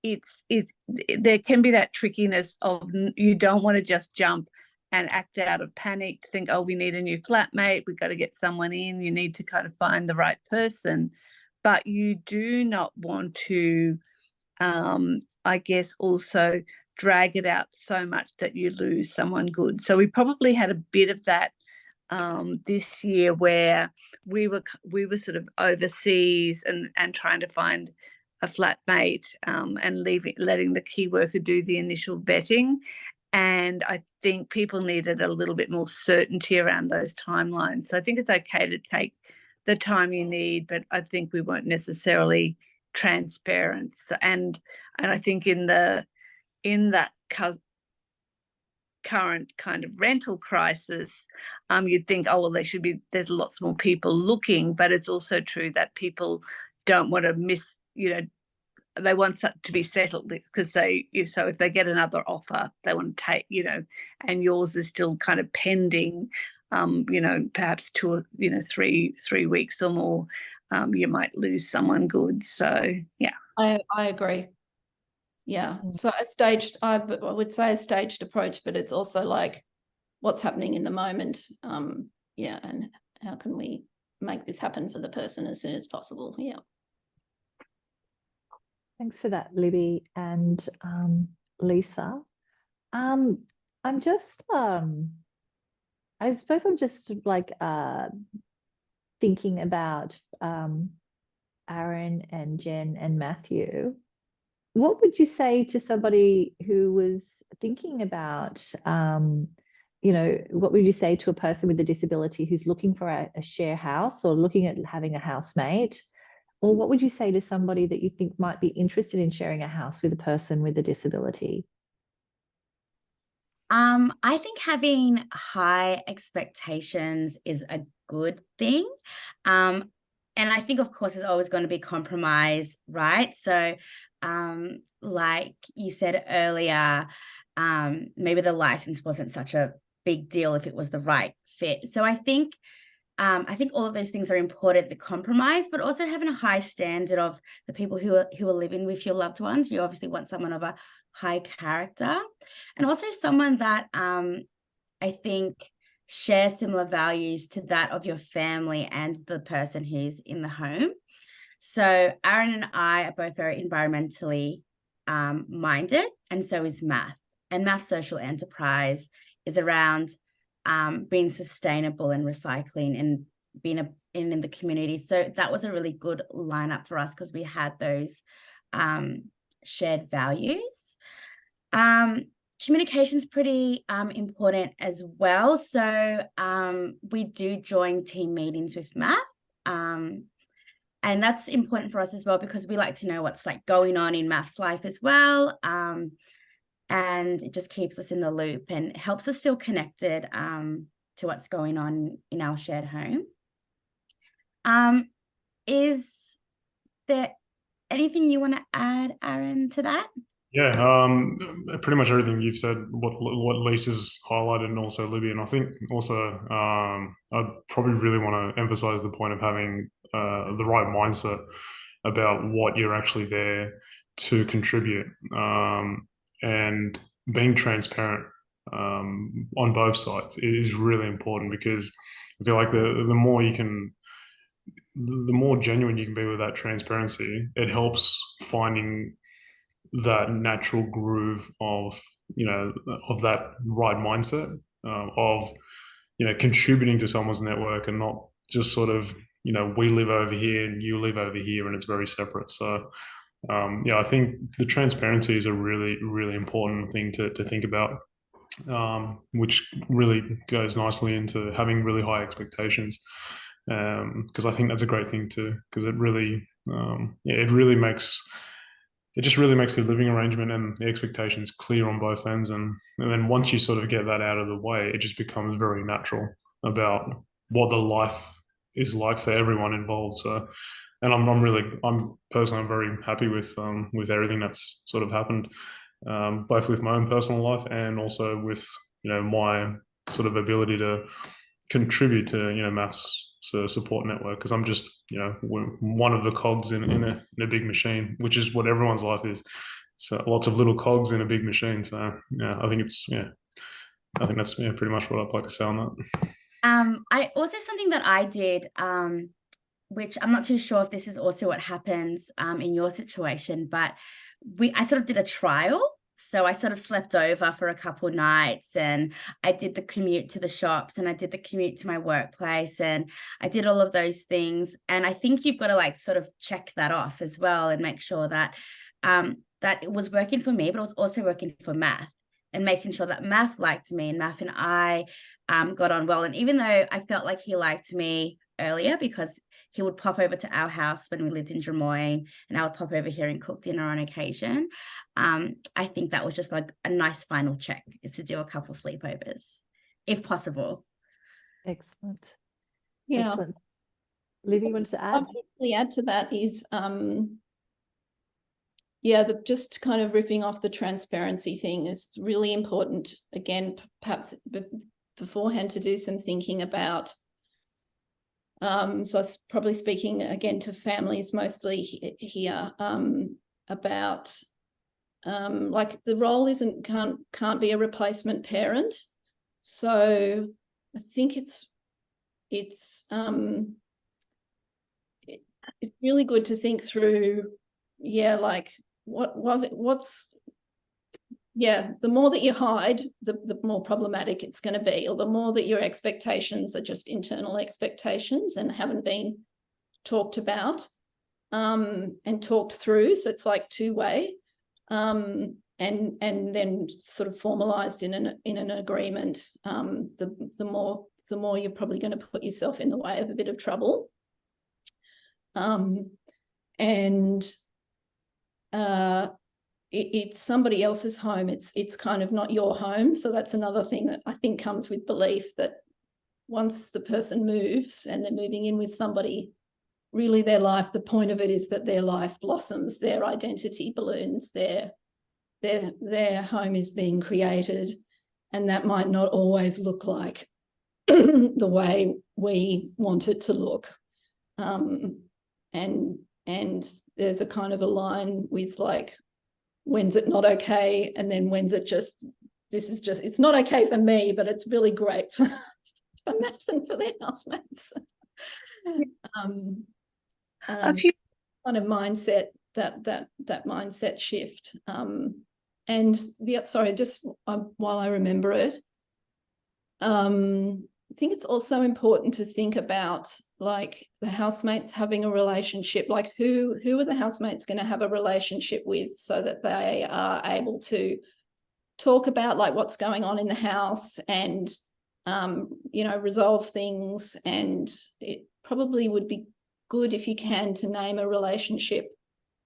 there can be that trickiness of you don't want to just jump and act out of panic to think, oh, we need a new flatmate, we've got to get someone in, you need to kind of find the right person. But you do not want to, I guess, also drag it out so much that you lose someone good. So we probably had a bit of that this year, where we were sort of overseas and trying to find a flatmate, and letting the key worker do the initial vetting. And I think people needed a little bit more certainty around those timelines. So I think it's okay to take the time you need, but I think we weren't necessarily transparent. So, and I think in that current kind of rental crisis, you'd think, oh, well, there's lots more people looking, but it's also true that people don't want to miss, they want to be settled, because so if they get another offer, they want to take, and yours is still kind of pending, perhaps 2 or 3 weeks or more, you might lose someone good. So yeah, I agree. Yeah. So I would say a staged approach, but it's also like what's happening in the moment. And how can we make this happen for the person as soon as possible? Yeah. Thanks for that, Libby and Lisa. I suppose I'm just like thinking about Aaron and Jen and Matthew. What would you say to somebody who was thinking about, what would you say to a person with a disability who's looking for a share house or looking at having a housemate? Or what would you say to somebody that you think might be interested in sharing a house with a person with a disability? I think having high expectations is a good thing. And I think, of course, there's always going to be compromise, right? So like you said earlier, maybe the license wasn't such a big deal if it was the right fit. So I think all of those things are important, the compromise, but also having a high standard of the people who are living with your loved ones. You obviously want someone of a high character, and also someone that I think shares similar values to that of your family and the person who's in the home. So Aaron and I are both very environmentally minded, and so is Math. And Math Social Enterprise is around being sustainable and recycling and being in the community. So that was a really good lineup for us because we had those shared values. Communication's pretty important as well. So we do join team meetings with Math. And that's important for us as well because we like to know what's like going on in Math's life as well. And it just keeps us in the loop and helps us feel connected to what's going on in our shared home. Is there anything you want to add, Aaron, to that? Yeah, pretty much everything you've said, what Lisa's highlighted, and also Libby. And I think also I probably really want to emphasize the point of having the right mindset about what you're actually there to contribute, and being transparent on both sides is really important, because I feel like the more you can, the more genuine you can be with that transparency, it helps finding that natural groove of, of that right mindset, of, contributing to someone's network, and not just sort of, we live over here and you live over here and it's very separate. So I think the transparency is a really, really important thing to think about, which really goes nicely into having really high expectations, because I think that's a great thing too, because it really, it just really makes the living arrangement and the expectations clear on both ends. And then once you sort of get that out of the way, it just becomes very natural about what the life is like for everyone involved. So, and I'm personally very happy with everything that's sort of happened, both with my own personal life and also with, my sort of ability to contribute to, Math's support network, because I'm just, one of the cogs in a big machine, which is what everyone's life is. So lots of little cogs in a big machine. So I think that's pretty much what I'd like to say on that. I also, something that I did, which I'm not too sure if this is also what happens in your situation, but I sort of did a trial. So I sort of slept over for a couple of nights, and I did the commute to the shops, and I did the commute to my workplace, and I did all of those things. And I think you've got to like sort of check that off as well and make sure that that it was working for me, but it was also working for Math, and making sure that Math liked me and Math and I got on well. And even though I felt like he liked me earlier because he would pop over to our house when we lived in Drummoyne, and I would pop over here and cook dinner on occasion. I think that was just like a nice final check, is to do a couple sleepovers, if possible. Excellent. Yeah. Excellent. Libby, you wanted to add? I'll add to that is, just kind of riffing off the transparency thing is really important. Again, perhaps beforehand to do some thinking about. So I was probably speaking again to families mostly here about like the role can't be a replacement parent. So I think it's really good to think through, like what's the more that you hide, the more problematic it's going to be, or the more that your expectations are just internal expectations and haven't been talked about and talked through. So it's like two-way, and then sort of formalized in an agreement. The more you're probably going to put yourself in the way of a bit of trouble. It's somebody else's home. It's kind of not your home. So that's another thing that I think comes with belief, that once the person moves and they're moving in with somebody, really their life, the point of it is that their life blossoms, their identity balloons, their home is being created, and that might not always look like the way we want it to look. And there's a kind of a line with like, when's it not okay, and then when's it just, it's not okay for me, but it's really great for Matt and for their housemates. A few kind of mindset, that mindset shift. And sorry, just while I remember it, I think it's also important to think about like the housemates having a relationship, like who are the housemates going to have a relationship with, so that they are able to talk about like what's going on in the house and you know, resolve things. And it probably would be good if you can to name a relationship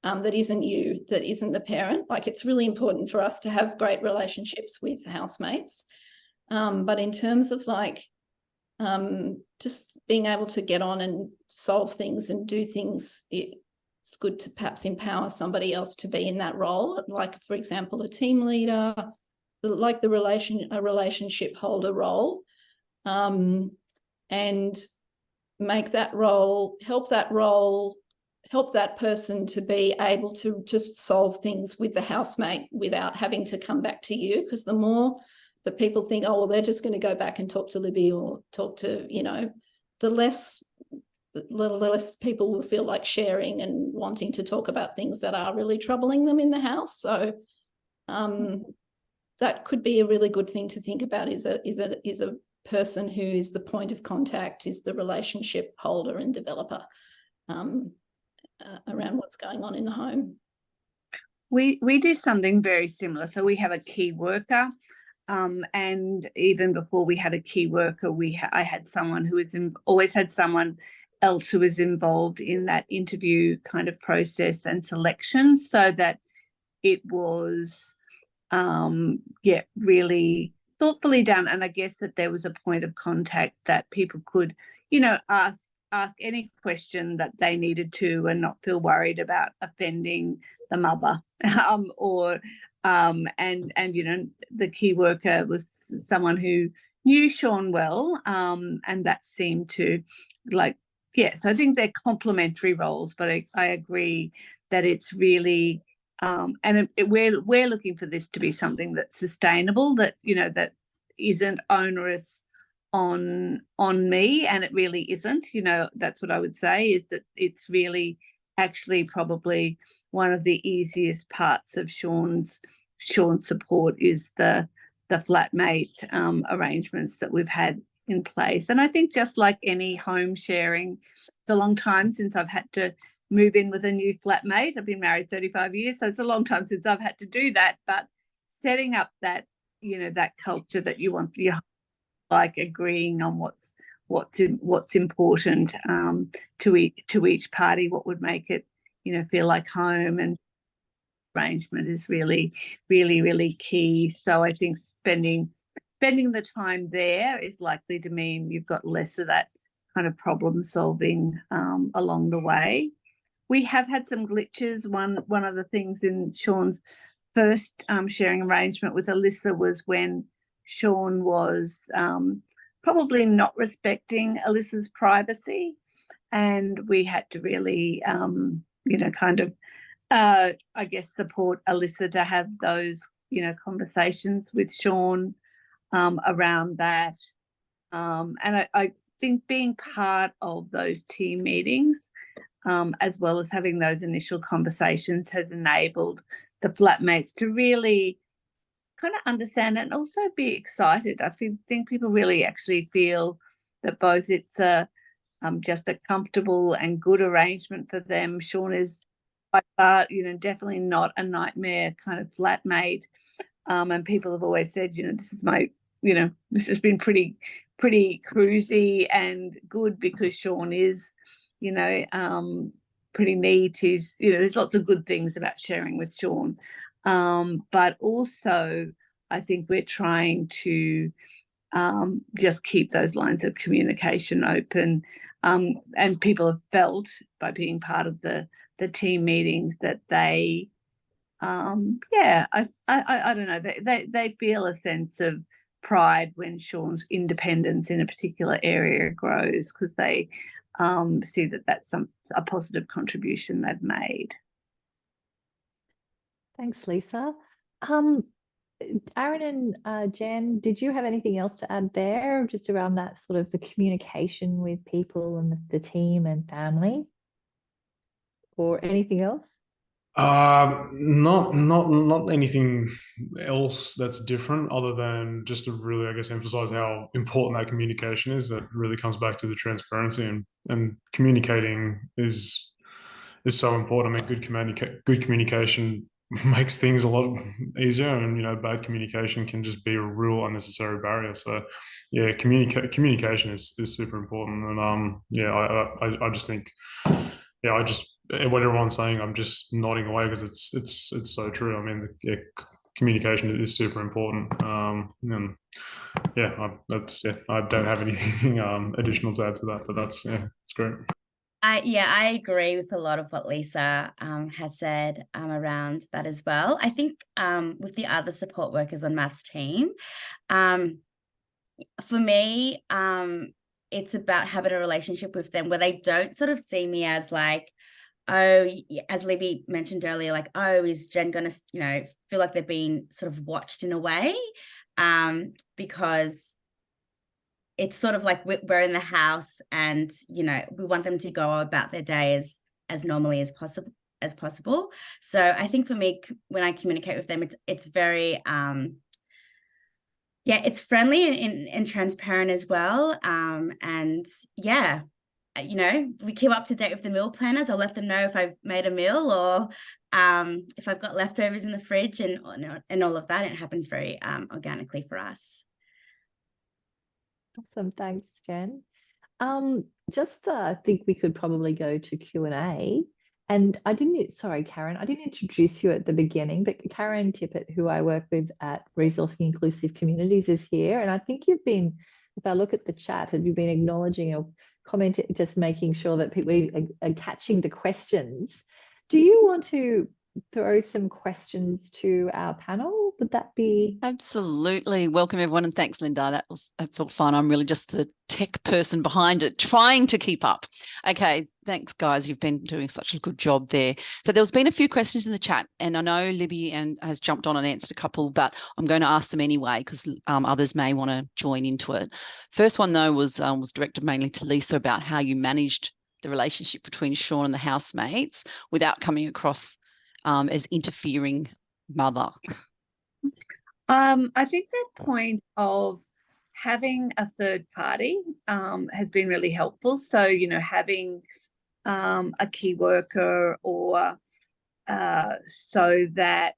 that isn't you, that isn't the parent. Like it's really important for us to have great relationships with housemates. But in terms of like just being able to get on and solve things and do things, it's good to perhaps empower somebody else to be in that role. Like, for example, a team leader, like a relationship holder role, and make that role, help that person to be able to just solve things with the housemate without having to come back to you. Because the more that people think, oh, well, they're just going to go back and talk to Libby or talk to, you know, the less people will feel like sharing and wanting to talk about things that are really troubling them in the house. So that could be a really good thing to think about, is a person who is the point of contact, is the relationship holder and developer around what's going on in the home. We do something very similar. So we have a key worker, and even before we had a key worker, I had someone who was always had someone else who was involved in that interview kind of process and selection, so that it was really thoughtfully done. And I guess that there was a point of contact that people could, you know, ask any question that they needed to and not feel worried about offending the mother. And you know, the key worker was someone who knew Sean well, and that seemed to like, yes, I think they're complementary roles, but I agree that it's really and we're looking for this to be something that's sustainable, that, you know, that isn't onerous on me, and it really isn't. You know, that's what I would say, is that it's really actually probably one of the easiest parts of Sean's support is the flatmate arrangements that we've had in place. And I think just like any home sharing, it's a long time since I've had to move in with a new flatmate. I've been married 35 years, so it's a long time since I've had to do that. But setting up that, you know, that culture that you want, you like agreeing on what's important to each party, what would make it, you know, feel like home, and arrangement is really, really, really key. So I think spending the time there is likely to mean you've got less of that kind of problem solving along the way. We have had some glitches. One of the things in Sean's first sharing arrangement with Alyssa was when Sean was probably not respecting Alyssa's privacy, and we had to really, you know, kind of, I guess, support Alyssa to have those, you know, conversations with Sean around that. And I think being part of those team meetings, as well as having those initial conversations, has enabled the flatmates to really kind of understand and also be excited. I think people really actually feel that both it's just a comfortable and good arrangement for them. Sean is by far, you know, definitely not a nightmare kind of flatmate. And people have always said, you know, this is my, you know, this has been pretty cruisy and good, because Sean is, you know, pretty neat. He's, you know, there's lots of good things about sharing with Sean. But also I think we're trying to just keep those lines of communication open. And people have felt, by being part of the team meetings, that they, I don't know, they feel a sense of pride when Sean's independence in a particular area grows, because they see that that's a positive contribution they've made. Thanks, Lisa. Aaron and Jen, did you have anything else to add there, just around that sort of the communication with people and the team and family? or anything else? Not anything else that's different, other than just to really, I guess, emphasize how important that communication is. That really comes back to the transparency, and communicating is so important. I mean, good communication makes things a lot easier, and bad communication can just be a real unnecessary barrier. So yeah, communication is super important, and I just think, what everyone's saying, I'm just nodding away, because it's so true. I mean, communication is super important, and I don't have anything additional to add to that, but it's great. I agree with a lot of what Lisa has said around that as well. I think with the other support workers on Math's team, for me, it's about having a relationship with them where they don't sort of see me as like, oh, as Libby mentioned earlier, like, oh, is Jen going to, feel like they're being sort of watched in a way, because it's sort of like we're in the house, and we want them to go about their day as normally as possible. So I think for me, when I communicate with them, it's very it's friendly and transparent as well. And yeah, we keep up to date with the meal planners. I'll let them know if I've made a meal, or if I've got leftovers in the fridge, and all of that. It happens very organically for us. Awesome, thanks, Jen. Just I think we could probably go to Q&A. And sorry, Karen, I didn't introduce you at the beginning, but Karen Tippett, who I work with at Resourcing Inclusive Communities, is here. And I think you've been, if I look at the chat, have you been acknowledging or commenting, just making sure that people are catching the questions? Do you want to throw some questions to our panel? Would that be? Absolutely. Welcome, everyone, and thanks, Linda. That's all fun. I'm really just the tech person behind it, trying to keep up. Okay, thanks, guys. You've been doing such a good job there. So there's been a few questions in the chat, and I know Libby has jumped on and answered a couple, but I'm going to ask them anyway, because others may want to join into it. First one, though, was directed mainly to Lisa, about how you managed the relationship between Sean and the housemates without coming across as interfering mother. I think that point of having a third party has been really helpful. So, having a key worker, or so that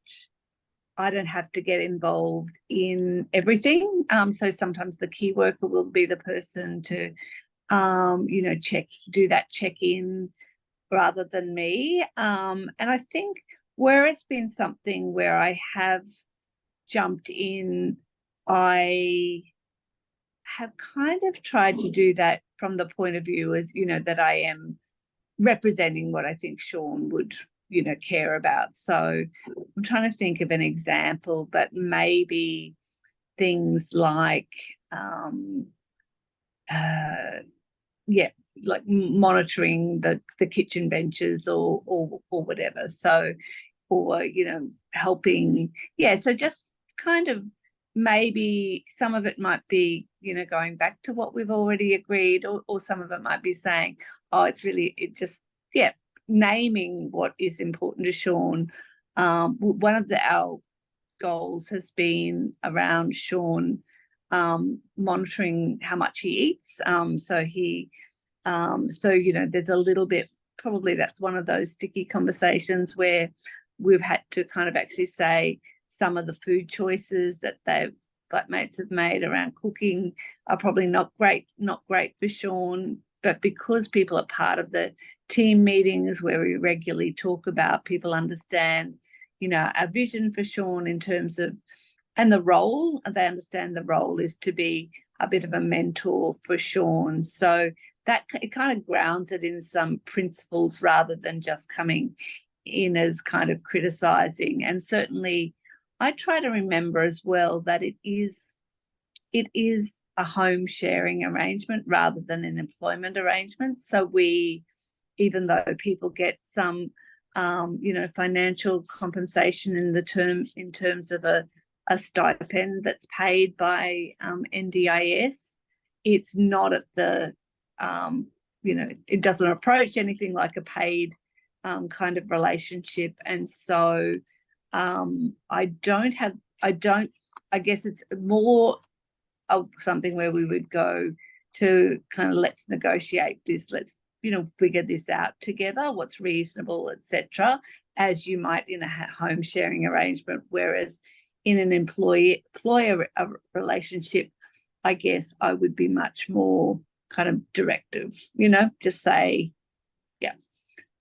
I don't have to get involved in everything. So sometimes the key worker will be the person to, do that check-in rather than me. And I think where it's been something where I have jumped in, I have kind of tried to do that from the point of view as, that I am representing what I think Sean would, care about. So I'm trying to think of an example, but maybe things like, like monitoring the kitchen benches or whatever. So, or, helping. Yeah. So just kind of, maybe some of it might be, going back to what we've already agreed, or some of it might be saying, oh, naming what is important to Sean. One of our goals has been around Sean monitoring how much he eats. There's a little bit, probably that's one of those sticky conversations where we've had to kind of actually say some of the food choices that flatmates have made around cooking are probably not great for Sean. But because people are part of the team meetings where we regularly talk about, people understand, our vision for Sean in terms of, and the role, they understand the role is to be a bit of a mentor for Sean. So that it kind of grounds it in some principles rather than just coming in as kind of criticizing. And certainly I try to remember as well that it is a home sharing arrangement rather than an employment arrangement. So we, even though people get some, financial compensation in terms of a stipend that's paid by NDIS, it's not at the, it doesn't approach anything like a paid kind of relationship. And so I guess it's more of something where we would go to kind of, let's negotiate this, let's, you know, figure this out together, what's reasonable, etc., as you might in a home sharing arrangement. Whereas in an employer relationship, I guess I would be much more kind of directive, you know, just say, yeah,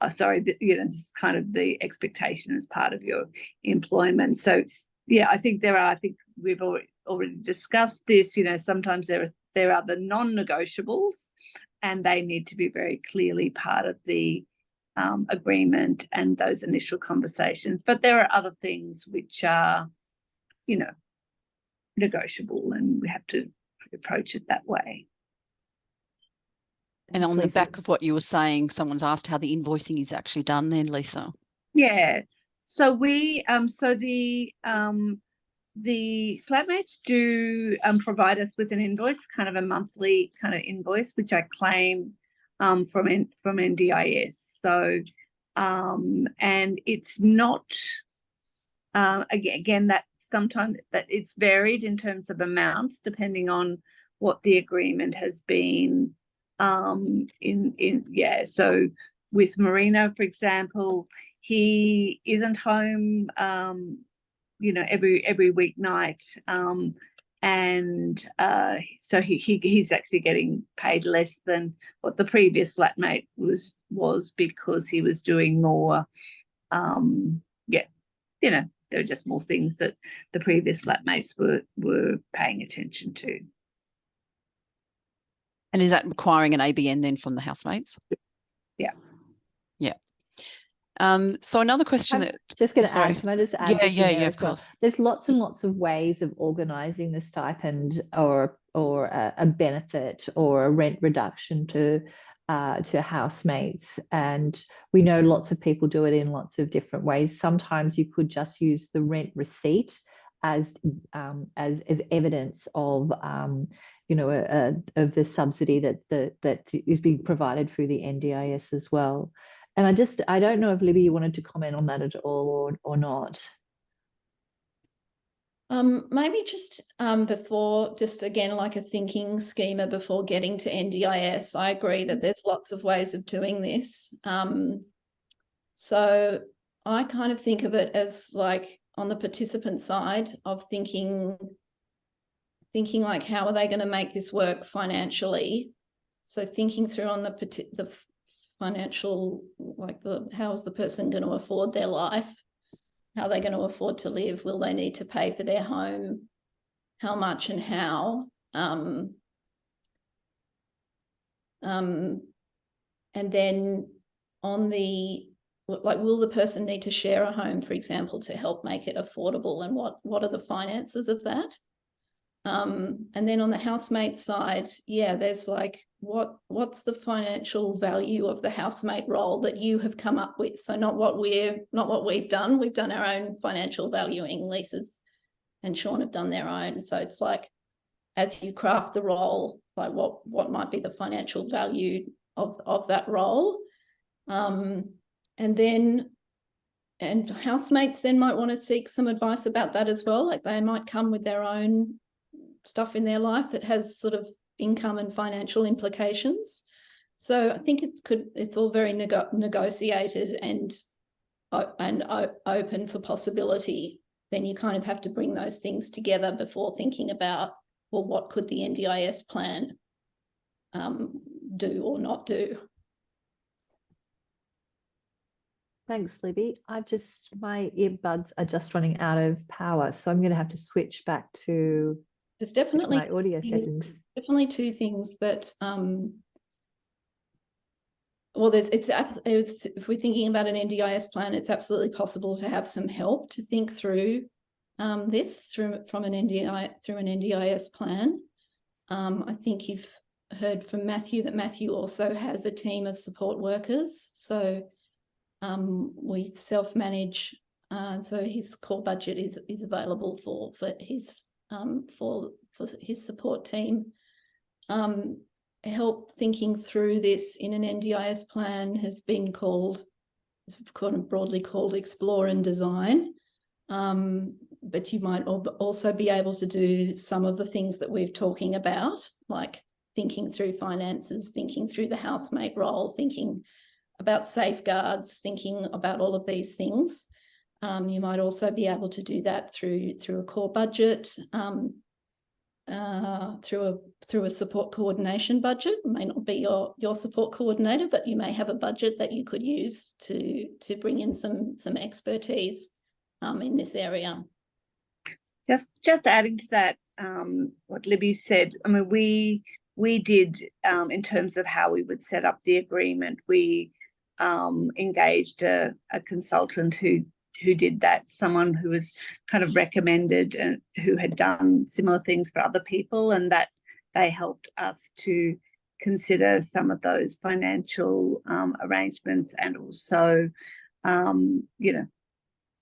sorry, you know, this is kind of the expectation as part of your employment. So yeah, I think we've already discussed this, you know, sometimes there are the non-negotiables, and they need to be very clearly part of the agreement and those initial conversations. But there are other things which are, you know, negotiable, and we have to approach it that way. And on the back of what you were saying, someone's asked how the invoicing is actually done then, Lisa. Yeah. So we the flatmates do provide us with an invoice, kind of a monthly kind of invoice, which I claim from NDIS. So and it's not again that sometimes that it's varied in terms of amounts depending on what the agreement has been so with Marino, for example, he isn't home you know, every weeknight, and so he's actually getting paid less than what the previous flatmate was because he was doing more. You know, there are just more things that the previous flatmates were paying attention to. And is that requiring an ABN then from the housemates? Yeah. Yeah. So another question I'm just going to add, can I just add? Yeah, of course. There's lots and lots of ways of organising the stipend or a benefit or a rent reduction to housemates, and we know lots of people do it in lots of different ways. Sometimes you could just use the rent receipt as evidence of you know, of the subsidy that is being provided through the NDIS as well. And I don't know if Libby, you wanted to comment on that at all or not. Maybe just before, just again, like a thinking schema before getting to NDIS, I agree that there's lots of ways of doing this. So I kind of think of it as like on the participant side of thinking like, how are they going to make this work financially? So thinking through on the financial, like how is the person going to afford their life? How are they going to afford to live? Will they need to pay for their home? How much and how? And then on the, like, will the person need to share a home, for example, to help make it affordable? And what are the finances of that? And then on the housemate side, yeah, there's like, what's the financial value of the housemate role that you have come up with? So not what we've done. We've done our own financial valuing. Lisa's and Sean have done their own. So it's like, as you craft the role, like what might be the financial value of that role? And housemates then might want to seek some advice about that as well. Like they might come with their own stuff in their life that has sort of income and financial implications. So I think it's all very negotiated and open for possibility. Then you kind of have to bring those things together before thinking about, well, what could the NDIS plan do or not do? Thanks, Libby. My earbuds are just running out of power, so I'm going to have to switch back to There's definitely my audio settings. Definitely two things that well, if we're thinking about an NDIS plan, it's absolutely possible to have some help to think through this through an NDIS plan. I think you've heard from Matthew that Matthew also has a team of support workers. So we self-manage, so his core budget is available for his support team. Help thinking through this in an NDIS plan has been called it's broadly called explore and design. But you might also be able to do some of the things that we're talking about, like thinking through finances, thinking through the housemate role, thinking about safeguards, thinking about all of these things. You might also be able to do that through a core budget, through a support coordination budget. It may not be your support coordinator, but you may have a budget that you could use to bring in some expertise in this area. Just adding to that, what Libby said, I mean, we did, in terms of how we would set up the agreement, we engaged a consultant who did that, someone who was kind of recommended and who had done similar things for other people, and that they helped us to consider some of those financial arrangements, and also, you know,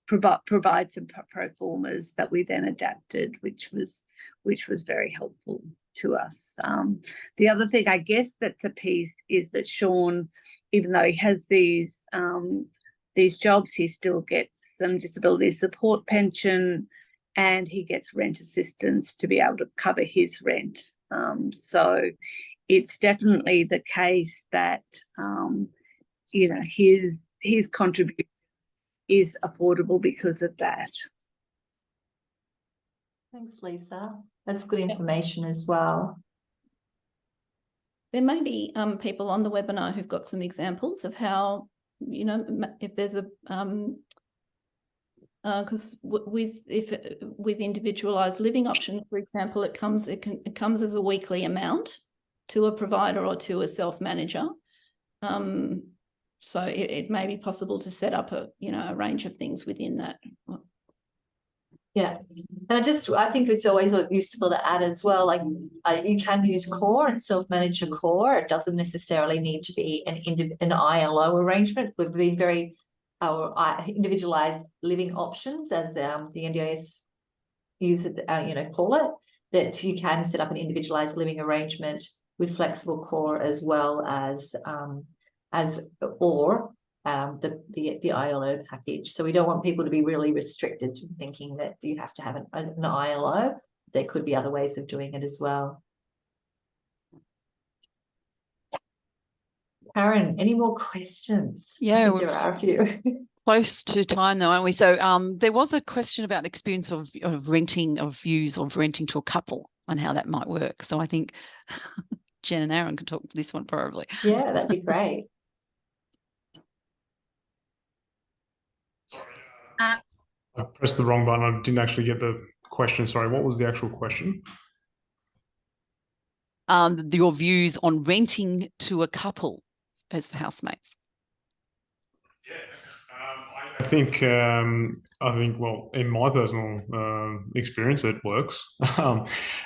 provide some pro formas that we then adapted, which was very helpful to us. The other thing, I guess, that's a piece is that Sean, even though he has these jobs, he still gets some disability support pension, and he gets rent assistance to be able to cover his rent. So it's definitely the case that you know, his contribution is affordable because of that. Thanks, Lisa. That's good information as well. There may be people on the webinar who've got some examples of how, you know, if there's a because with individualized living options, for example, it comes as a weekly amount to a provider or to a self-manager. So it may be possible to set up a range of things within that. Yeah, and I think it's always useful to add as well, like you can use core and self-manage a core. It doesn't necessarily need to be an ILO arrangement. We've been our individualized living options, as the NDIS use it, call it, that you can set up an individualized living arrangement with flexible core as well as the ILO package. So we don't want people to be really restricted to thinking that you have to have an ILO. There could be other ways of doing it as well. Karen, any more questions? Yeah, there are a few. Close to time though, aren't we? So there was a question about experience of renting to a couple and how that might work. So I think Jen and Aaron can talk to this one probably. Yeah, that'd be great. I pressed the wrong button. I didn't actually get the question. Sorry, what was the actual question? Your views on renting to a couple as the housemates. I think, well, in my personal experience, it works.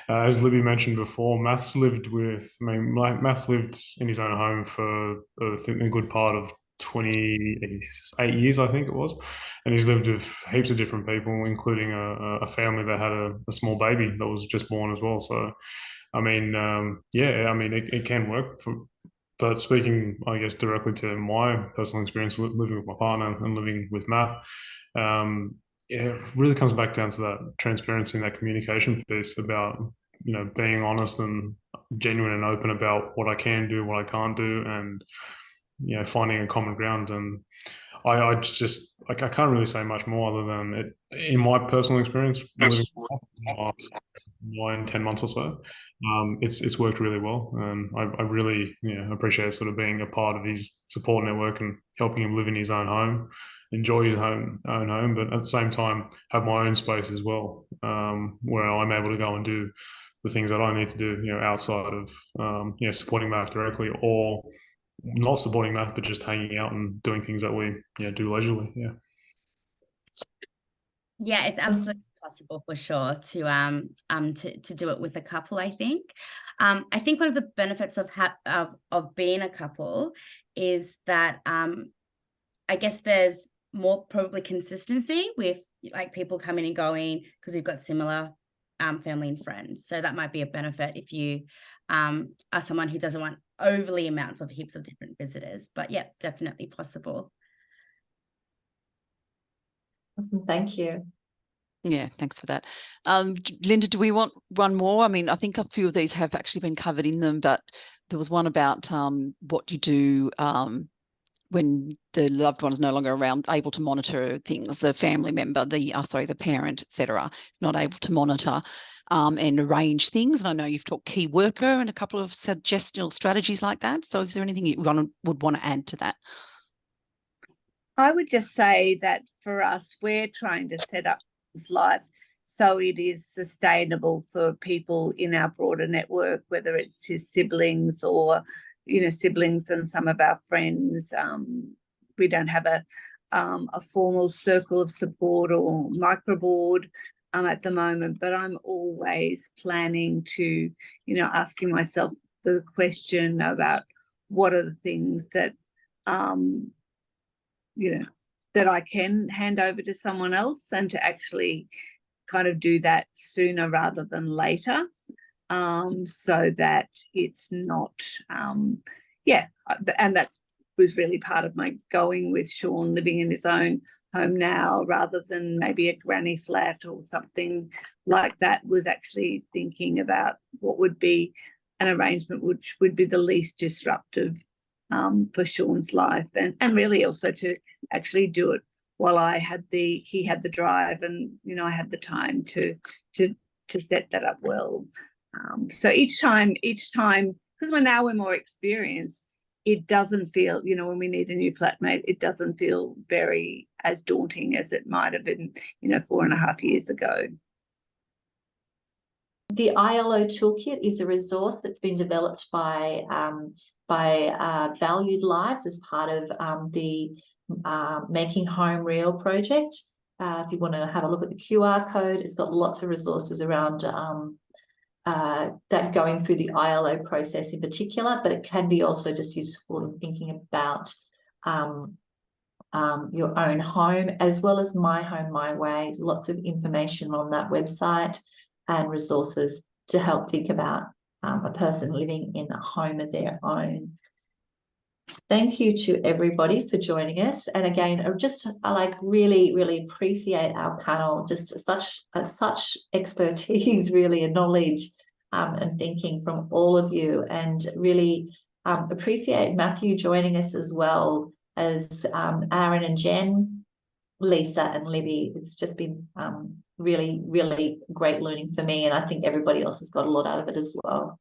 As Libby mentioned before, Matt's lived in his own home for I think a good part of 28 years, I think it was, and he's lived with heaps of different people, including a family that had a small baby that was just born as well. So, I mean, it can work. But speaking, I guess, directly to my personal experience living with my partner and living with Matt, it really comes back down to that transparency and that communication piece about, being honest and genuine and open about what I can do, what I can't do, and, finding a common ground. And I can't really say much more other than it, in my personal experience, living for the last 9-10 months or so. It's worked really well, and I really appreciate sort of being a part of his support network and helping him live in his own home, enjoy his own home, but at the same time have my own space as well, where I'm able to go and do the things that I need to do, outside of supporting Math directly, or not supporting Math, but just hanging out and doing things that we do leisurely. Yeah, it's absolutely possible for sure to do it with a couple. I think one of the benefits of being a couple is that I guess there's more probably consistency with like people coming and going because we've got similar family and friends. So that might be a benefit if you are someone who doesn't want overly amounts of heaps of different visitors. But yeah, definitely possible. Awesome. Thank you. Yeah, thanks for that. Linda, do we want one more? I mean, I think a few of these have actually been covered in them, but there was one about what you do when the loved one is no longer around, able to monitor things, the family member, the parent, etc., is not able to monitor and arrange things. And I know you've talked key worker and a couple of suggestional strategies like that. So is there anything you would want to add to that? I would just say that for us, we're trying to set up this life so it is sustainable for people in our broader network, whether it's his siblings or, you know, siblings and some of our friends. We don't have a formal circle of support or microboard at the moment, but I'm always planning to, you know, asking myself the question about what are the things that you know, that I can hand over to someone else, and to actually kind of do that sooner rather than later, so that it's not, and that was really part of my going with Sean living in his own home now rather than maybe a granny flat or something like that, was actually thinking about what would be an arrangement which would be the least disruptive for Sean's life, and really also to actually do it while he had the drive, and, you know, I had the time to set that up well. So each time, because we're more experienced, it doesn't feel, you know, when we need a new flatmate, it doesn't feel very as daunting as it might have been, you know, 4.5 years ago. The ILO Toolkit is a resource that's been developed by Valued Lives as part of the Making Home Real project. If you want to have a look at the QR code, it's got lots of resources around that going through the ILO process in particular, but it can be also just useful in thinking about your own home, as well as My Home, My Way. Lots of information on that website and resources to help think about a person living in a home of their own. Thank you to everybody for joining us. And again, I really appreciate our panel, just such expertise really, and knowledge and thinking from all of you, and really appreciate Matthew joining us, as well as Aaron and Jen, Lisa and Libby. It's just been really great learning for me, and I think everybody else has got a lot out of it as well.